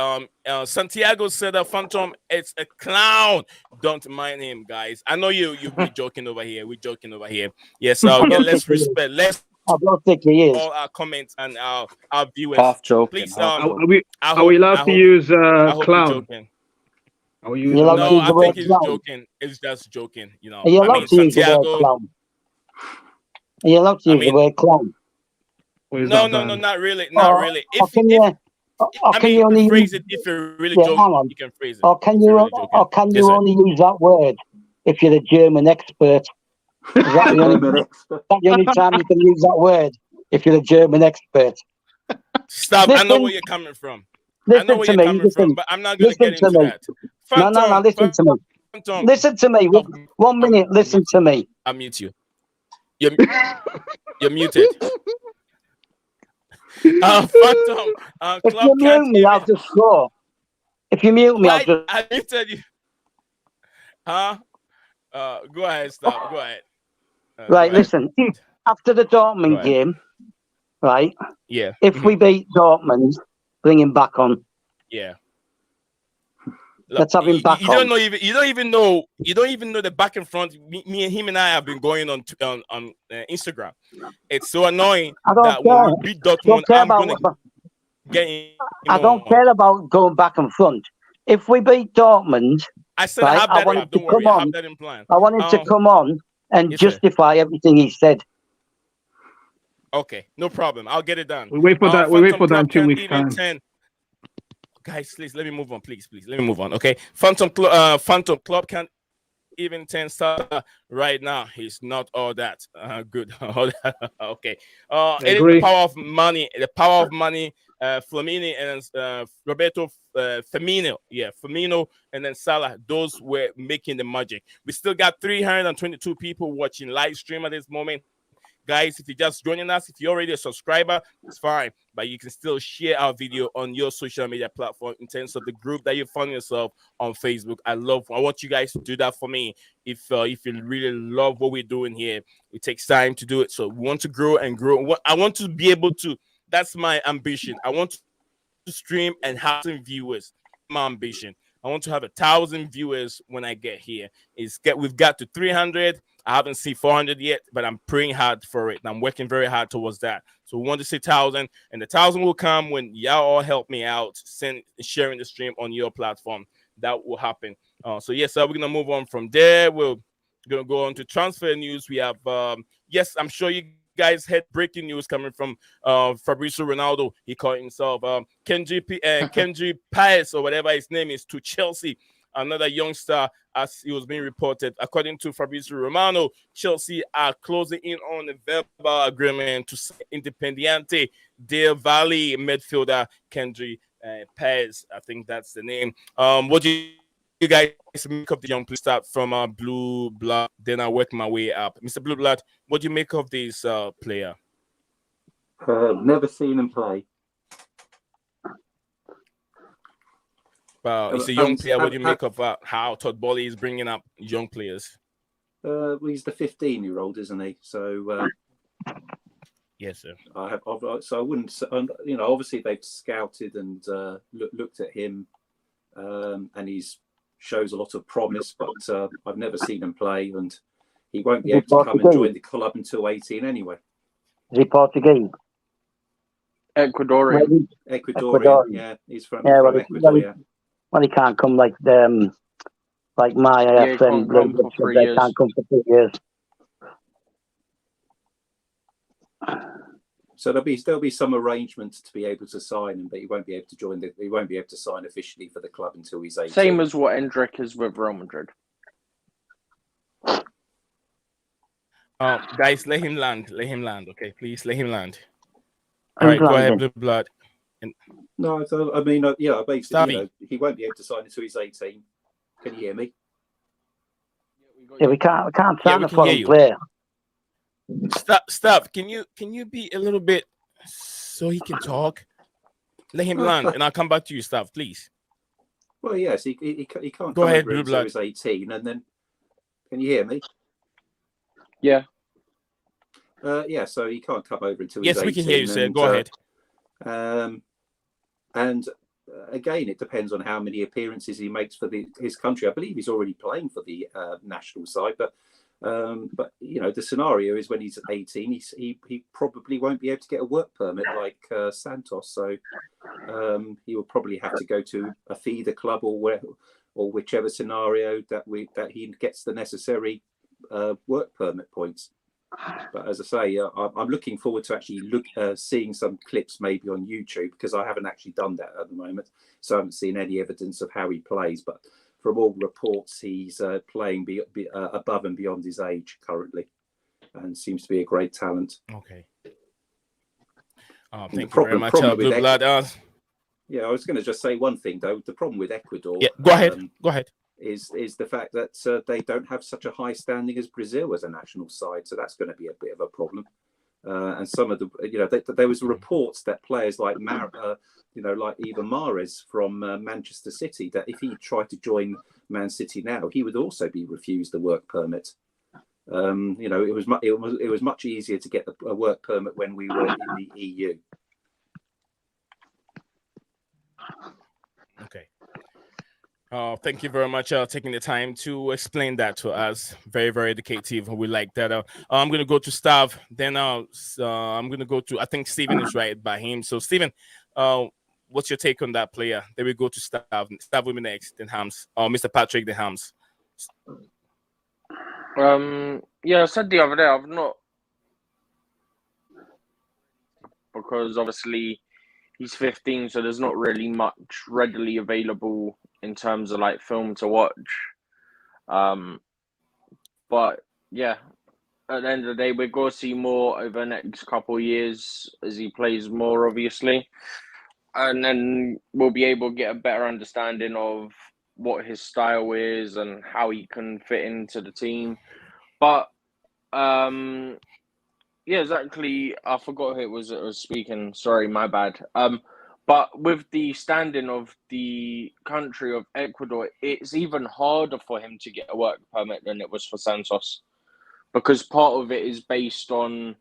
Santiago said Phantom, it's a clown. Don't mind him, guys. I know you're joking over here. We're joking over here. Yes, let's respect. Let's I don't think he is. all our comments and our viewers. Half joking. Please, Are we allowed to use clown? Are you allowed to use the I word think he's clown? joking. It's just joking, you know. Are you allowed to use the word clown? Are you allowed to use the word clown? No, not really. Not really. Can you only phrase it if you're really joking? You can phrase it. Or can you only use that word if you're a German expert? Is that the only time you can use that word if you're a German expert? Stop. I know where you're coming from. I know where you're coming from, but I'm not going to get into that. No, listen to me. Listen to me. 1 minute, listen to me. I'll mute you. You're muted. Phantom. If you mute me, I'll just go. If you mute me, I'll just. I muted you. Huh? Go ahead, stop. Go ahead. Right, Go ahead. listen. After the Dortmund game, right? Yeah. If we beat Dortmund, bring him back on. Yeah. Let's have him back you don't know even you don't even know the back and front. Me and him and I have been going on Instagram. It's so annoying that when we beat Dortmund, I'm gonna get him I don't care about going back and front. If we beat Dortmund, I said I have that. Don't worry, I have that in plan. I want him to come on and justify everything he said. Okay, no problem. I'll get it done. We wait for that. We wait for that in 2 weeks' time. Guys, please let me move on. Please, let me move on. Okay, Phantom Club can't even 10 star right now. He's not all that good. Okay. It is the power of money. The power of money. Flamini and Roberto Firmino. Yeah, Firmino and then Salah. Those were making the magic. We still got 322 people watching live stream at this moment. Guys, if you're just joining us, if you're already a subscriber, it's fine. But you can still share our video on your social media platform in terms of the group that you find yourself on Facebook. I want you guys to do that for me. If you really love what we're doing here, it takes time to do it. So we want to grow and grow. I want to be able to. That's my ambition. I want to stream and have some viewers. My ambition. I want to have 1,000 viewers when I get here. We've got to 300. I haven't seen 400 yet, but I'm praying hard for it. And I'm working very hard towards that. So we want to see 1,000, and the 1,000 will come when y'all all help me out, sharing the stream on your platform. That will happen. So yes, we're gonna move on from there. We're gonna go on to transfer news. We have yes, I'm sure you guys had breaking news coming from Fabrizio Ronaldo. He called himself Kendry Paez or whatever his name is to Chelsea. Another youngster, as he was being reported. According to Fabrizio Romano, Chelsea are closing in on a verbal agreement to Independiente del Valle midfielder Kendry Paez. I think that's the name. What do you guys make of the young player? Start from Blue Blood, then I work my way up. Mr. Blue Blood, what do you make of this player? Never seen him play. He's a young player. What do you make of how Todd Boehly is bringing up young players? Well, he's the 15-year-old, isn't he? So yes, sir. So I wouldn't. Obviously they've scouted and looked at him, and he shows a lot of promise. But I've never seen him play, and he won't be able to come and join the club until 18 anyway. Is he Portuguese? Ecuadorian. Yeah, he's from Ecuador. Yeah. Well, he can't come like my friend. They can't come for 3 years. So there'll be some arrangements to be able to sign him, but he won't be able to join. He won't be able to sign officially for the club until he's 18. Same as what Endrick is with Real Madrid. Guys, let him land. Okay, please let him land. All right, go ahead, Blue Blood. No, so, I mean, basically, he won't be able to sign until he's 18. Can you hear me? Yeah, we can't sign a foreign player. Stop. Can you be a little bit so he can talk? Let him land, and I'll come back to you, Staff, please. Well, yes, he can't. Go ahead, Blue Blood. He's 18, and then can you hear me? Yeah. Yeah, so he can't come over until he's 18. Yes, we can hear you, sir. Go ahead. And again, it depends on how many appearances he makes for his country. I believe he's already playing for the national side, but the scenario is when he's 18, he probably won't be able to get a work permit like Santos. So he will probably have to go to a feeder club or whichever scenario that he gets the necessary work permit points. But as I say, I'm looking forward to actually seeing some clips maybe on YouTube, because I haven't actually done that at the moment. So I haven't seen any evidence of how he plays. But from all reports, he's playing above and beyond his age currently, and seems to be a great talent. Okay. Thank you very much, Blue Blood. Yeah, I was going to just say one thing, though. The problem with Ecuador... Yeah, go ahead. Is the fact that they don't have such a high standing as Brazil as a national side, so that's going to be a bit of a problem. And some of the, there was reports that players like like even Mahrez from Manchester City, that if he tried to join Man City now, he would also be refused the work permit. It was much easier to get a work permit when we were in the EU. Okay. Thank you very much for taking the time to explain that to us. Very, very educative. We like that. I'm going to go to Stav. Then I'm going to go to, I think Stephen is right by him. So, Stephen, what's your take on that player? Then we go to Stav. Stav will be next, then Hams. Mr. Patrick, then Hams. I said the other day, I've not, because obviously he's 15, so there's not really much readily available in terms of like film to watch. But yeah, at the end of the day, we're going to see more over the next couple of years as he plays more, obviously. And then we'll be able to get a better understanding of what his style is and how he can fit into the team. But yeah, exactly. I forgot who it was that was speaking. Sorry, my bad. But with the standing of the country of Ecuador, it's even harder for him to get a work permit than it was for Santos, because part of it is based on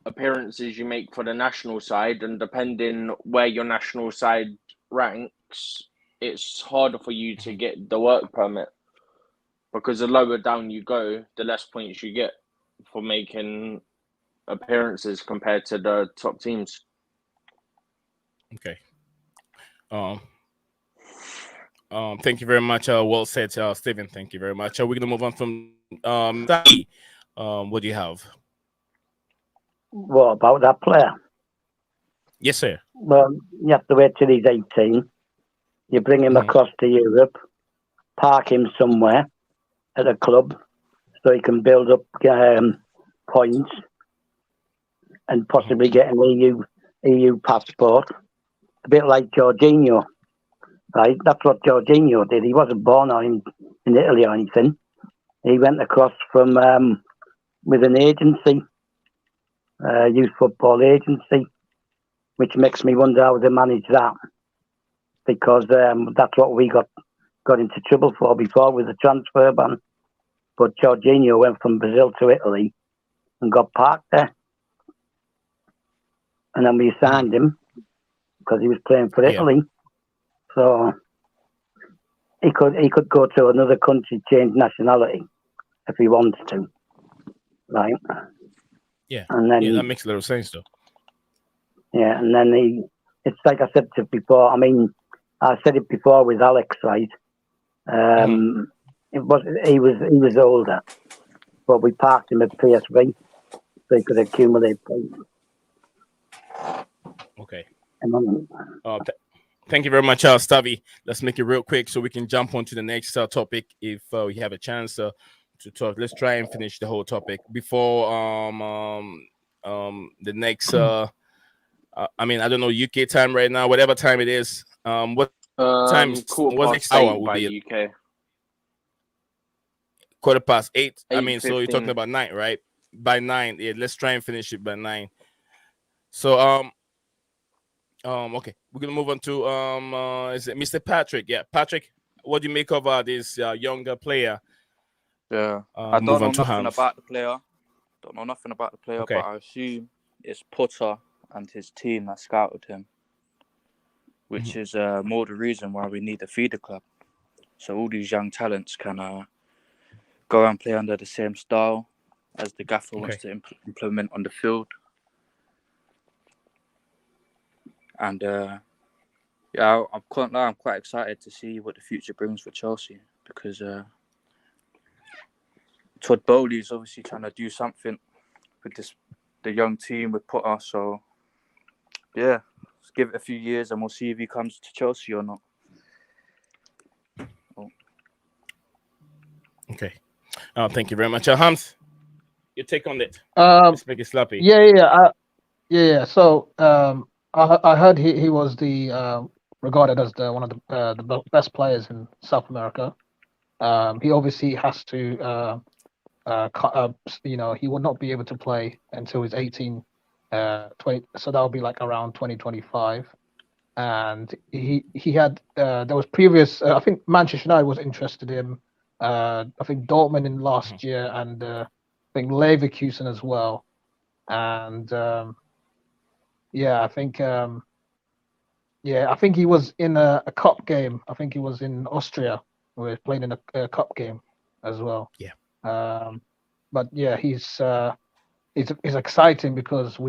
appearances you make for the national side, and depending where your national side ranks, it's harder for you to get the work permit, because the lower down you go, the less points you get for making appearances compared to the top teams. Okay. Thank you very much. Well said, Stephen. Thank you very much. We're gonna move on from Sally. What do you have? What about that player? Yes, sir. Well, you have to wait till he's 18. You bring him across to Europe, park him somewhere at a club so he can build up points and possibly get an EU passport. A bit like Jorginho, right? That's what Jorginho did. He wasn't born in Italy or anything. He went across from with an agency, youth football agency, which makes me wonder how they manage that, because that's what we got into trouble for before with the transfer ban. But Jorginho went from Brazil to Italy and got parked there, and then we signed him because he was playing for Italy. So he could go to another country, change nationality if he wants to, right? Yeah, and then that makes a lot of sense, though. Yeah, and then it's like I said to before. I mean, I said it before with Alex, right? He was older, but we parked him at PSV so he could accumulate points. Okay. Thank you very much, Stavi. Let's make it real quick so we can jump on to the next topic if we have a chance to talk. Let's try and finish the whole topic before the next. I mean, I don't know UK time right now. Whatever time it is. What time? What next hour will be? UK. 8:15. I mean, so you're talking about 9, right? By 9, yeah. Let's try and finish it by 9. So okay, we're gonna move on to is it Mr. Patrick? Yeah, Patrick, what do you make of this younger player? Yeah, I don't know nothing about the player. Okay. But I assume it's Potter and his team that scouted him, which is more the reason why we need a feeder club, so all these young talents can go and play under the same style as the gaffer wants to implement on the field. And yeah, I'm quite excited to see what the future brings for Chelsea, because Todd Bowley is obviously trying to do something with the young team with Potter. So yeah, let's give it a few years and we'll see if he comes to Chelsea or not. Okay. Thank you very much, Hams. Your take on it? Let's make it sloppy. Yeah. So I heard he was regarded as one of the best players in South America. He obviously has to, he will not be able to play until he's 18 So that'll be like around 2025. And he had there was previous. I think Manchester United was interested in. I think Dortmund in last year, and I think Leverkusen as well. And yeah, I think he was in a cup game. I think he was in Austria. We were playing in a cup game as well. Yeah. But yeah, he's exciting because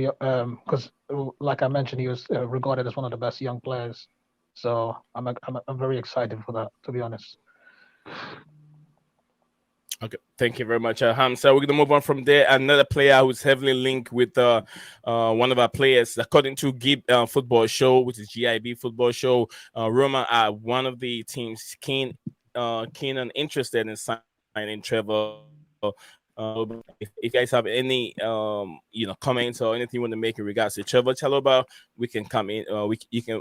like I mentioned, he was regarded as one of the best young players. So I'm very excited for that, to be honest. Okay, thank you very much, Hamza. We're gonna move on from there. Another player who's heavily linked with one of our players, according to GIB Football Show, which is GIB Football Show. Roma are one of the teams keen and interested in signing Trevor. If you guys have any comments or anything you want to make in regards to Trevor Chalobah, we can come in. You can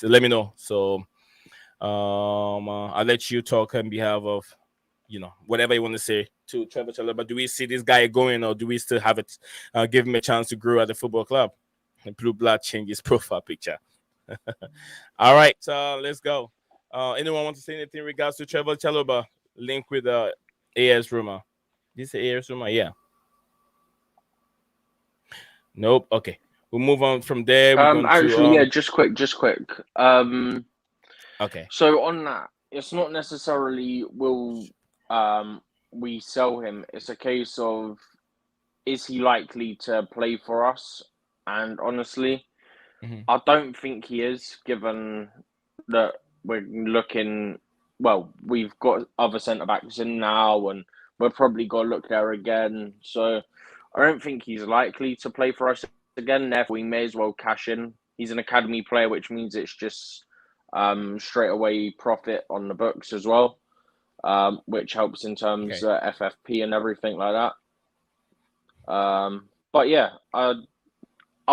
let me know. So I'll let you talk on behalf of whatever you want to say to Trevor Chalobah. Do we see this guy going, or do we still have it? Give him a chance to grow at the football club. The blue blood changes profile picture. All right, let's go. Anyone want to say anything in regards to Trevor Chalobah? Link with AS Roma. This is AS Roma, yeah. Nope. Okay, we'll move on from there. Just quick. Okay. So on that, it's not necessarily will we sell him. It's a case of, is he likely to play for us? And honestly, I don't think he is, given that we're looking. Well, we've got other centre backs in now, and we're probably got to look there again. So I don't think he's likely to play for us again. Therefore, we may as well cash in. He's an academy player, which means it's just straight away profit on the books as well, which helps in terms of FFP and everything like that. But yeah, I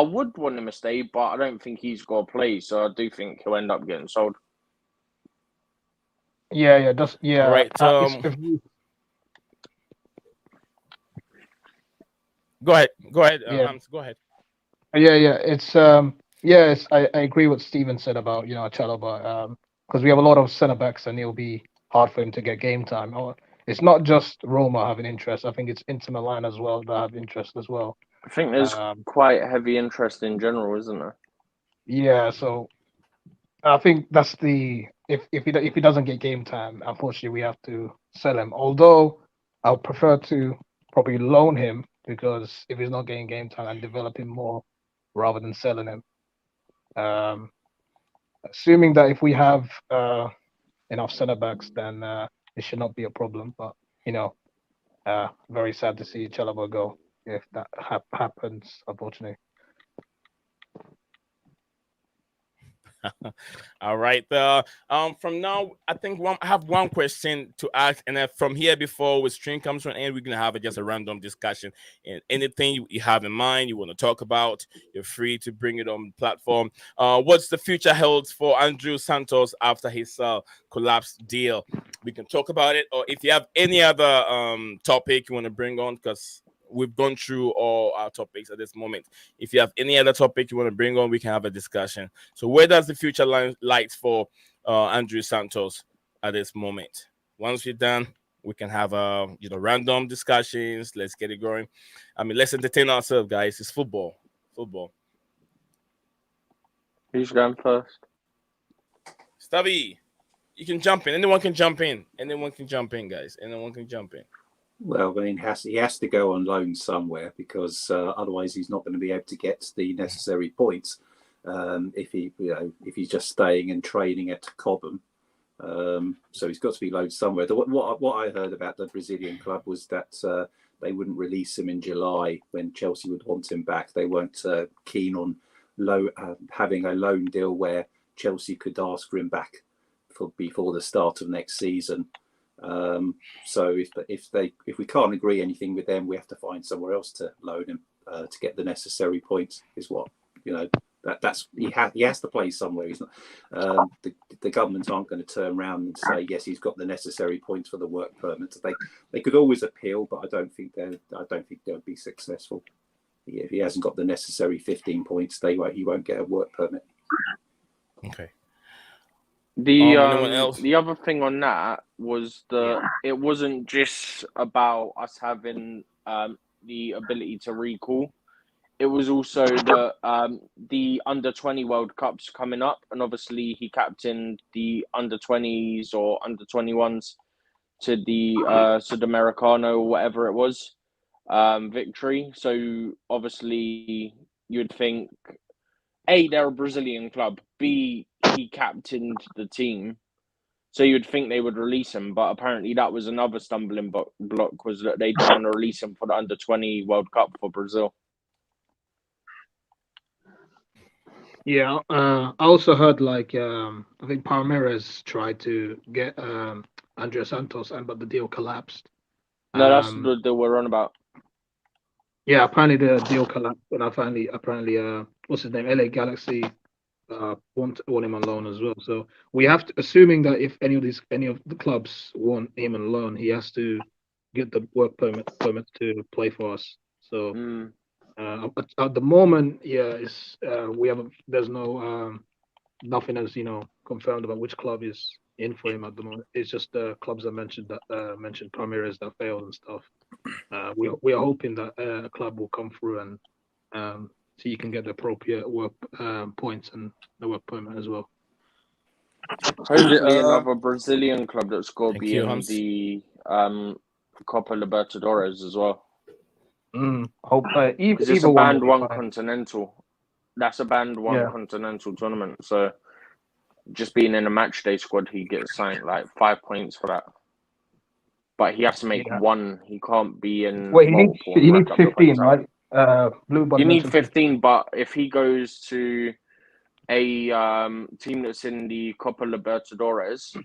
would want him to stay, but I don't think he's got to play. So I do think he'll end up getting sold. Yeah. All right. Go ahead. Yeah. Hans, go ahead. Yeah. I agree with Steven said about Chalobah, because we have a lot of centre backs and it'll be hard for him to get game time. It's not just Roma having interest. I think it's Inter Milan as well that have interest as well. I think there's quite heavy interest in general, isn't there? Yeah, so I think that's if he doesn't get game time, unfortunately we have to sell him. Although I'll prefer to probably loan him, because if he's not getting game time, and develop him more rather than selling him. Assuming that if we have enough centre backs, then it should not be a problem. But very sad to see Chalobah go if that happens, unfortunately. All right. From now, I think I have one question to ask, and then from here, before the stream comes to an end, we're gonna have just a random discussion. And anything you have in mind, you want to talk about, you're free to bring it on the platform. What's the future held for Andrew Santos after his collapsed deal? We can talk about it, or if you have any other topic you want to bring on, because we've gone through all our topics at this moment. If you have any other topic you want to bring on, we can have a discussion. So where does the future light for Andrew Santos at this moment? Once we're done, we can have random discussions. Let's get it going. I mean, let's entertain ourselves, guys. It's football. Who's going first? Stubby, you can jump in. Anyone can jump in. Guys. Anyone can jump in. Well, I mean, he has to go on loan somewhere, because otherwise he's not going to be able to get the necessary points if he's just staying and training at Cobham. So he's got to be loaned somewhere. What I heard about the Brazilian club was that they wouldn't release him in July when Chelsea would want him back. They weren't keen on having a loan deal where Chelsea could ask for him back before the start of next season. So if we can't agree anything with them, we have to find somewhere else to loan him to get the necessary points. Is what that's he has to play somewhere. He's not. The government aren't going to turn around and say yes, he's got the necessary points for the work permit. They could always appeal, but I don't think they'll be successful. if he hasn't got the necessary 15 points, he won't get a work permit. Okay. The anyone else? the other thing on that was that it wasn't just about us having the ability to recall. It was also the under-20 World Cup's coming up, and obviously he captained the under-20s or under-21s to the Sudamericano or whatever it was victory. So obviously you'd think, A, they're a Brazilian club. B, he captained the team. So you'd think they would release him, but apparently that was another stumbling block, was that they didn't want to release him for the under-20 World Cup for Brazil. Yeah, I also heard I think Palmeiras tried to get Andrea Santos, but the deal collapsed. No, that's the deal we're on about. Yeah, apparently the deal collapsed, and apparently, what's his name? LA Galaxy want him on loan as well. So we have to, assuming that if any of the clubs want him on loan, he has to get the work permit to play for us. So at the moment, it's there's no nothing is confirmed about which club is in for him at the moment. It's just the clubs I mentioned mentioned Palmeiras that failed and stuff. We are hoping that a club will come through and so you can get the appropriate work points and the work permit as well. Hopefully another Brazilian club that's going to Thank be you, in Hans. the Copa Libertadores as well. Hope Because it's a band one continental. That's a band one continental tournament. So just being in a match day squad, he gets signed 5 points for that. But he has to make one. He can't be in. Wait, he needs 15, right? You need 15, but if he goes to a team that's in the Copa Libertadores,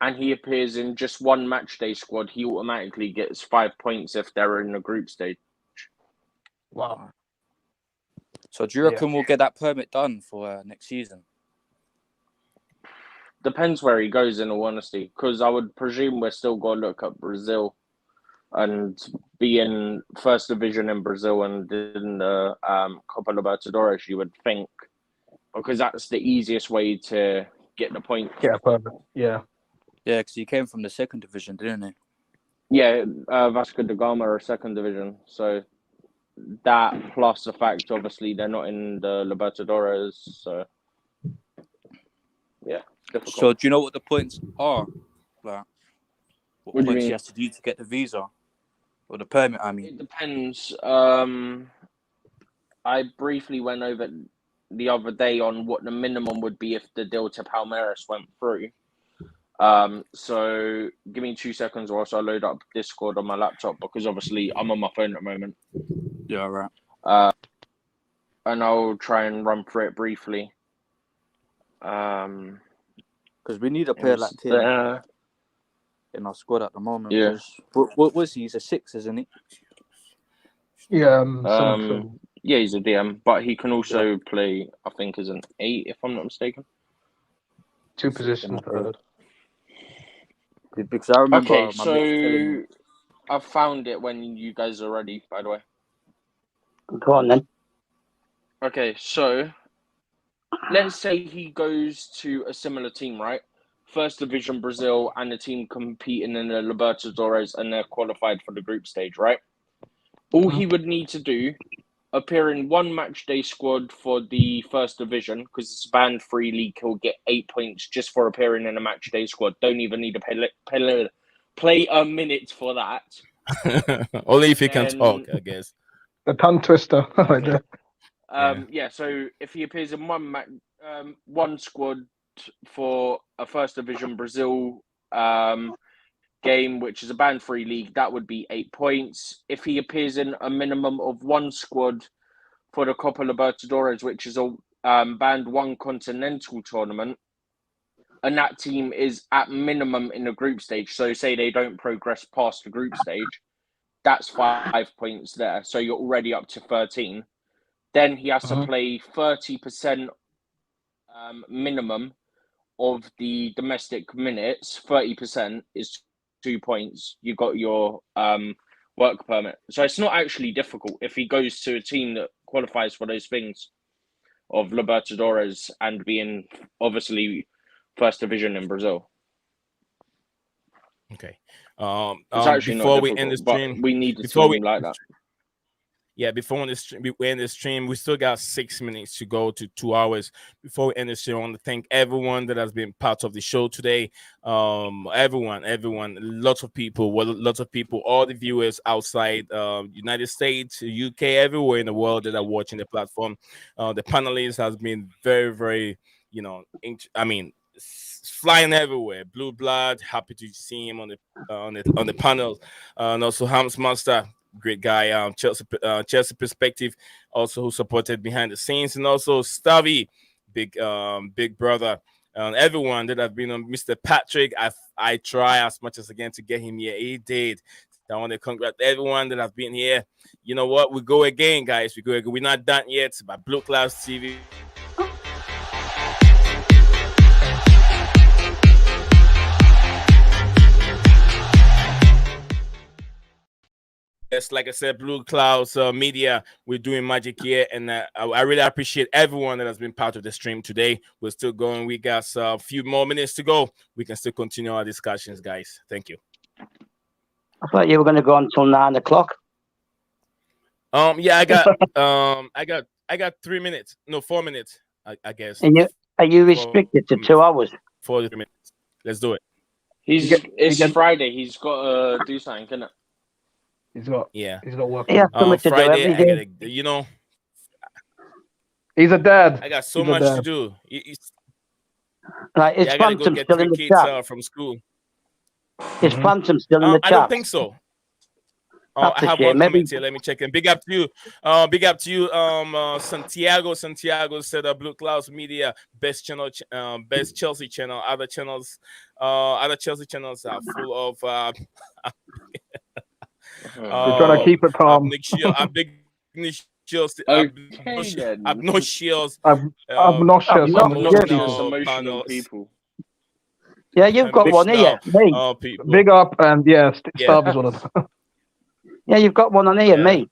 and he appears in just one match day squad, he automatically gets 5 points if they're in the group stage. Wow. So do you reckon we'll get that permit done for next season? Depends where he goes, in all honesty, because I would presume we're still going to look at Brazil and be in first division in Brazil and in the Copa Libertadores, you would think, because that's the easiest way to get the point. Yeah, perfect. Yeah. Yeah, because he came from the second division, didn't he? Yeah, Vasco da Gama are second division. So that plus the fact, obviously, they're not in the Libertadores. So, yeah, difficult. So do you know what the points are? Like, what do you points mean? he has to do to get the visa? Or the permit, I mean. It depends. I briefly went over the other day on what the minimum would be if the deal to Palmeiras went through. So give me 2 seconds whilst I load up Discord on my laptop, because obviously I'm on my phone at the moment. Yeah, right. And I'll try and run through it briefly. Because we need a player like him in our squad at the moment. Yeah. What was he? He's a 6, isn't he? Yeah. Yeah, he's a DM, but he can also play, I think, as an 8, if I'm not mistaken. 2 positions. Because I remember. Okay, so I found it when you guys are ready, by the way. Go on then. Okay, so let's say he goes to a similar team, right? First division Brazil, and the team competing in the Libertadores, and they're qualified for the group stage, right? All he would need to do, appear in one match day squad for the first division, because it's a band 3 league, he'll get 8 points just for appearing in a match day squad. Don't even need to play a minute for that. Only if he can talk, I guess. The tongue twister. Okay. Yeah, so if he appears in one squad for a first division Brazil game, which is a band 3 league, that would be 8 points. If he appears in a minimum of one squad for the Copa Libertadores, which is a band 1 continental tournament, and that team is at minimum in the group stage, so say they don't progress past the group stage, that's 5 points there. So you're already up to 13. Then he has to play 30% minimum of the domestic minutes. 30% is 2 points. You got your work permit. So it's not actually difficult if he goes to a team that qualifies for those things of Libertadores and being obviously first division in Brazil. Okay. It's actually Before not we difficult, end the but stream, we need a before we team like that. Yeah, before we end the stream, we still got 6 minutes to go to 2 hours. Before we end the stream, I want to thank everyone that has been part of the show today. Everyone, lots of people, all the viewers outside United States, UK, everywhere in the world that are watching the platform. The panelists has been very, very, flying everywhere. Blue Blood, happy to see him on the panel, and also Hams Master. Great guy, Chelsea perspective, also who supported behind the scenes, and also Stavi, big brother, and everyone that have been on. Mr. Patrick, I try as much as again to get him here. He did. I want to congratulate everyone that have been here. You know what? We go again, guys. We go again. We're not done yet. By Blue Clouds TV. Yes, like I said, Blue Clouds Media, we're doing magic here, and I really appreciate everyone that has been part of the stream today. We're still going. We got a few more minutes to go. We can still continue our discussions, guys. Thank you. I thought you were going to go until 9 o'clock. Yeah, I got 3 minutes. No, 4 minutes, I guess. And are you restricted to 2 hours? 4 minutes. Let's do it. It's Friday. He's got to do something, isn't it? He's got work. Yeah, Friday, Friday, He's a dad. I got so much to do. Right, is I gotta go Phantom get still 3 in the kids chat? from school. Is Phantom still in the chat? I don't think so. I have one Maybe. comment here. Let me check in. Big up to you. Santiago. Santiago said Blue Clouds Media, best channel, best Chelsea channel. Other Chelsea channels are full of You're trying to keep it calm. Obnoxious emotional people. Yeah, you've got one here. Me. Big up and Stav is one of them. Yeah, you've got one on here, me.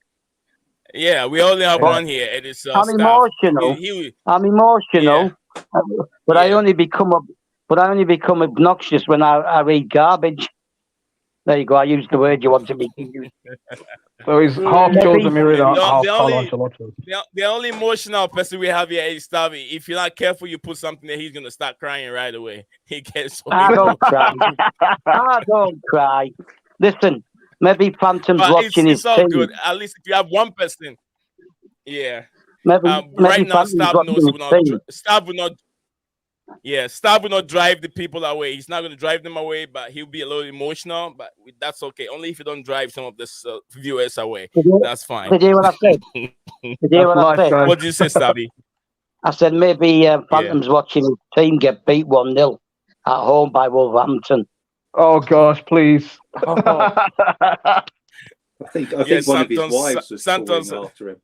Yeah, we only have one here. It is. I'm emotional. I'm emotional, but I only become obnoxious when I read garbage. There you go. I used the word you wanted me to use. So he's half Jose Mourinho, half Carlo Ancelotti. The only emotional person we have here is Stavi. If you're not careful, you put something there, he's gonna start crying right away. He gets. I don't cry. I don't cry. Listen, maybe Phantom's watching his all team. good. At least if you have one person, yeah. Maybe right now, Phantom's Stav knows watching Stav will not. Yeah, Stav will not drive the people away. He's not going to drive them away, but he'll be a little emotional. But that's okay. Only if you don't drive some of the viewers away. That's fine. Did you hear what I said? Did you hear what I said? What did you say, Stavi? I said maybe Phantom's watching his team get beat 1-0 at home by Wolverhampton. Oh gosh, please. I think one of his wives was Santos after him.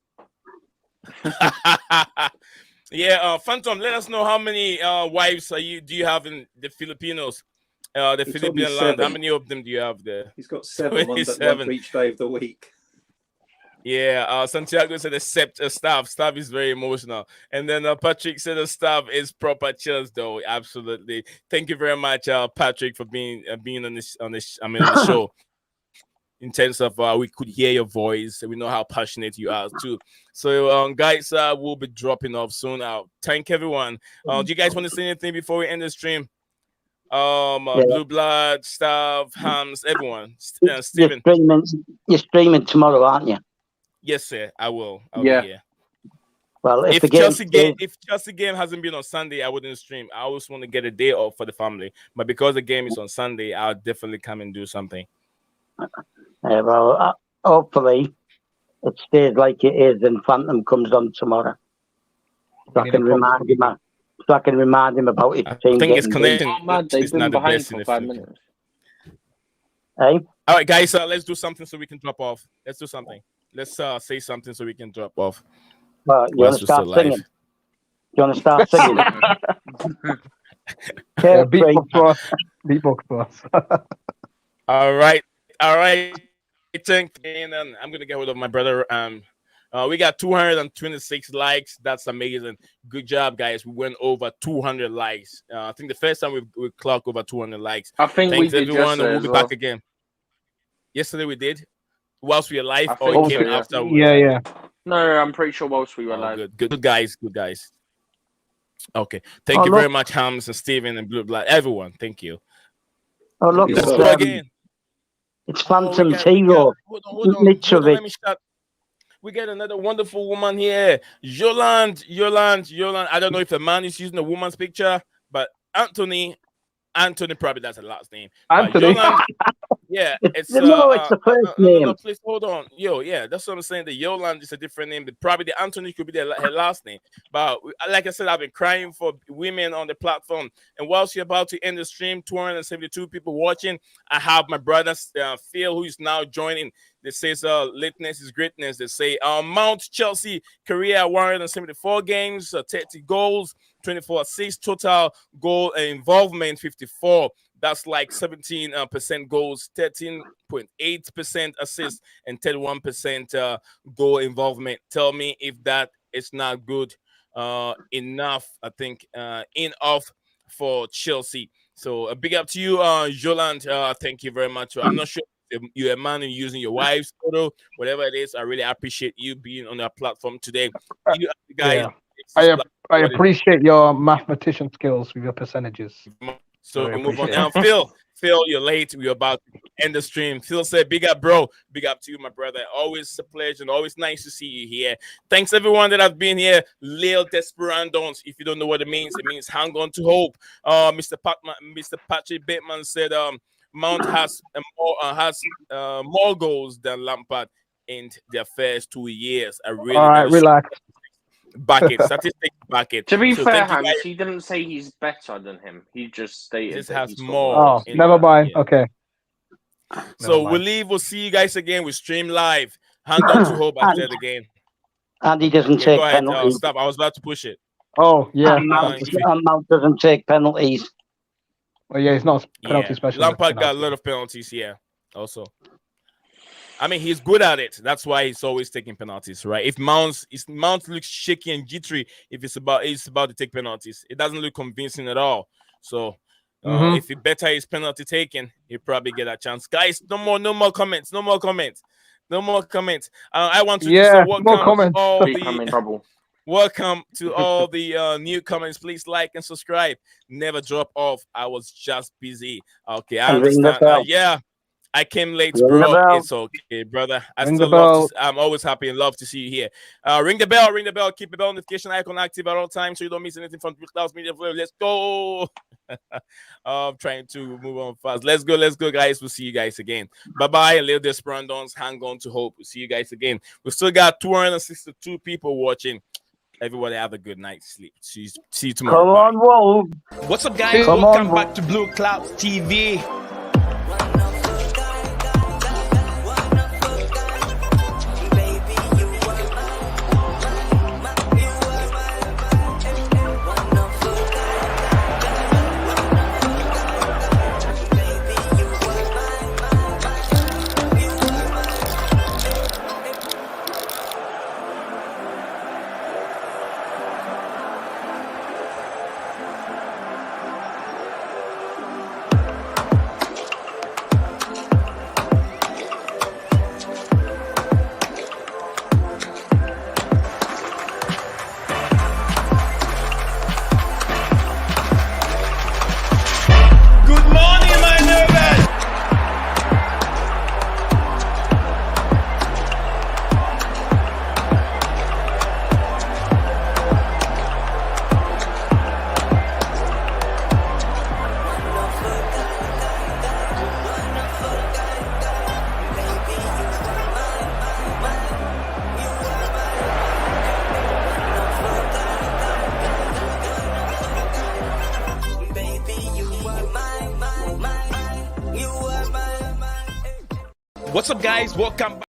Yeah, Phantom, let us know how many wives do you have in the Filipinos, the Philippine land? How many of them do you have there? He's got 7, one for each day of the week. Yeah, Santiago said except Stav. Stav is very emotional. And then Patrick said the Stav is proper chills, though. Absolutely. Thank you very much, Patrick, for being on the show. In terms of we could hear your voice, we know how passionate you are too. So guys, we'll be dropping off soon. Thank everyone. Do you guys want to say anything before we end the stream? Blue Blood, Stav, Hams, everyone. Steven. You're streaming tomorrow, aren't you? Yes, sir. I will. I'll be here. Well, if Chelsea game hasn't been on Sunday, I wouldn't stream. I always want to get a day off for the family. But because the game is on Sunday, I'll definitely come and do something. Well, hopefully it stays like it is and Phantom comes on tomorrow. So I can remind him about it. I think it's connecting. They've been behind for 5 minutes. Hey? All right, guys, let's do something so we can drop off. Let's do something. Let's say something so we can drop off. Well, you want to start singing? You want to start singing? Beatbox for us. All right. Thank and I'm gonna get hold of my brother. We got 226 likes. That's amazing. Good job, guys. We went over 200 likes. I think the first time we clocked over 200 likes. I think Thanks we did everyone. yesterday We'll be as well. back again. Yesterday we did. Whilst we were live, I or think it came so, yeah. after. Yeah. No, I'm pretty sure whilst we were live. Good guys. Okay. Thank you very much, Hams and Steven and Blue Blood. Everyone, thank you. Oh, look, Let's go again. It's Phantom Hero. Hold on. Let me start. We get another wonderful woman here. Yolande. I don't know if the man is using a woman's picture, but Anthony probably that's her last name. Anthony. Yeah, it's it's the first name. No, please hold on. Yeah, that's what I'm saying. The Yolande is a different name. Probably the Anthony could be her last name. But like I said, I've been crying for women on the platform. And whilst you're about to end the stream, 272 people watching, I have my brother Phil, who is now joining. They say lateness is greatness. They say Mount Chelsea career 174 games, 30 goals, 24 assists, total goal involvement 54. That's like 17% goals, 13.8% assists, and 31% goal involvement. Tell me if that is not good enough. I think enough for Chelsea. So a big up to you, Yolande. Thank you very much. I'm not sure if you're a man and using your wife's photo, whatever it is. I really appreciate you being on our platform today. You guys, I appreciate your mathematician skills with your percentages. So we move on now. Phil, you're late. We're about to end the stream. Phil said, big up, bro. Big up to you, my brother. Always a pleasure and always nice to see you here. Thanks, everyone that have been here. Lil Desperandos. If you don't know what it means hang on to hope. Mr. Patrick Bateman said Mount has more goals than Lampard in their first 2 years. All right, relax. Back it. Statistics back it. To be fair, Hans, he didn't say he's better than him. He just stated that has he's more. Oh, never mind. Yeah. Okay. So we'll leave. We'll see you guys again. We stream live. Hang on to hope I said again. And he doesn't take penalties. Stop. I was about to push it. Oh, yeah. And Mount doesn't take penalties. Oh, yeah, he's not a penalty specialist. Lampard got a lot of penalties, also. I mean, he's good at it. That's why he's always taking penalties, right? If Mount looks shaky and jittery, if it's about to take penalties, it doesn't look convincing at all. So if he better his penalty taken, he'll probably get a chance. Guys, no more comments. I want to welcome to all the newcomers. Please like and subscribe. Never drop off. I was just busy. Okay, I understand. I came late, bro. It's okay, brother. I'm always happy and love to see you here. Ring the bell. Keep the bell notification icon active at all times so you don't miss anything from Clouds Media. Let's go. I'm trying to move on fast. Let's go, guys. We'll see you guys again. Bye-bye. Little Desperandons, hang on to hope. We'll see you guys again. We've still got 262 people watching. Everybody have a good night's sleep. See you tomorrow. Come on, whoa. What's up, guys? Welcome back to Blue Clouds TV. What's up, guys? Welcome back.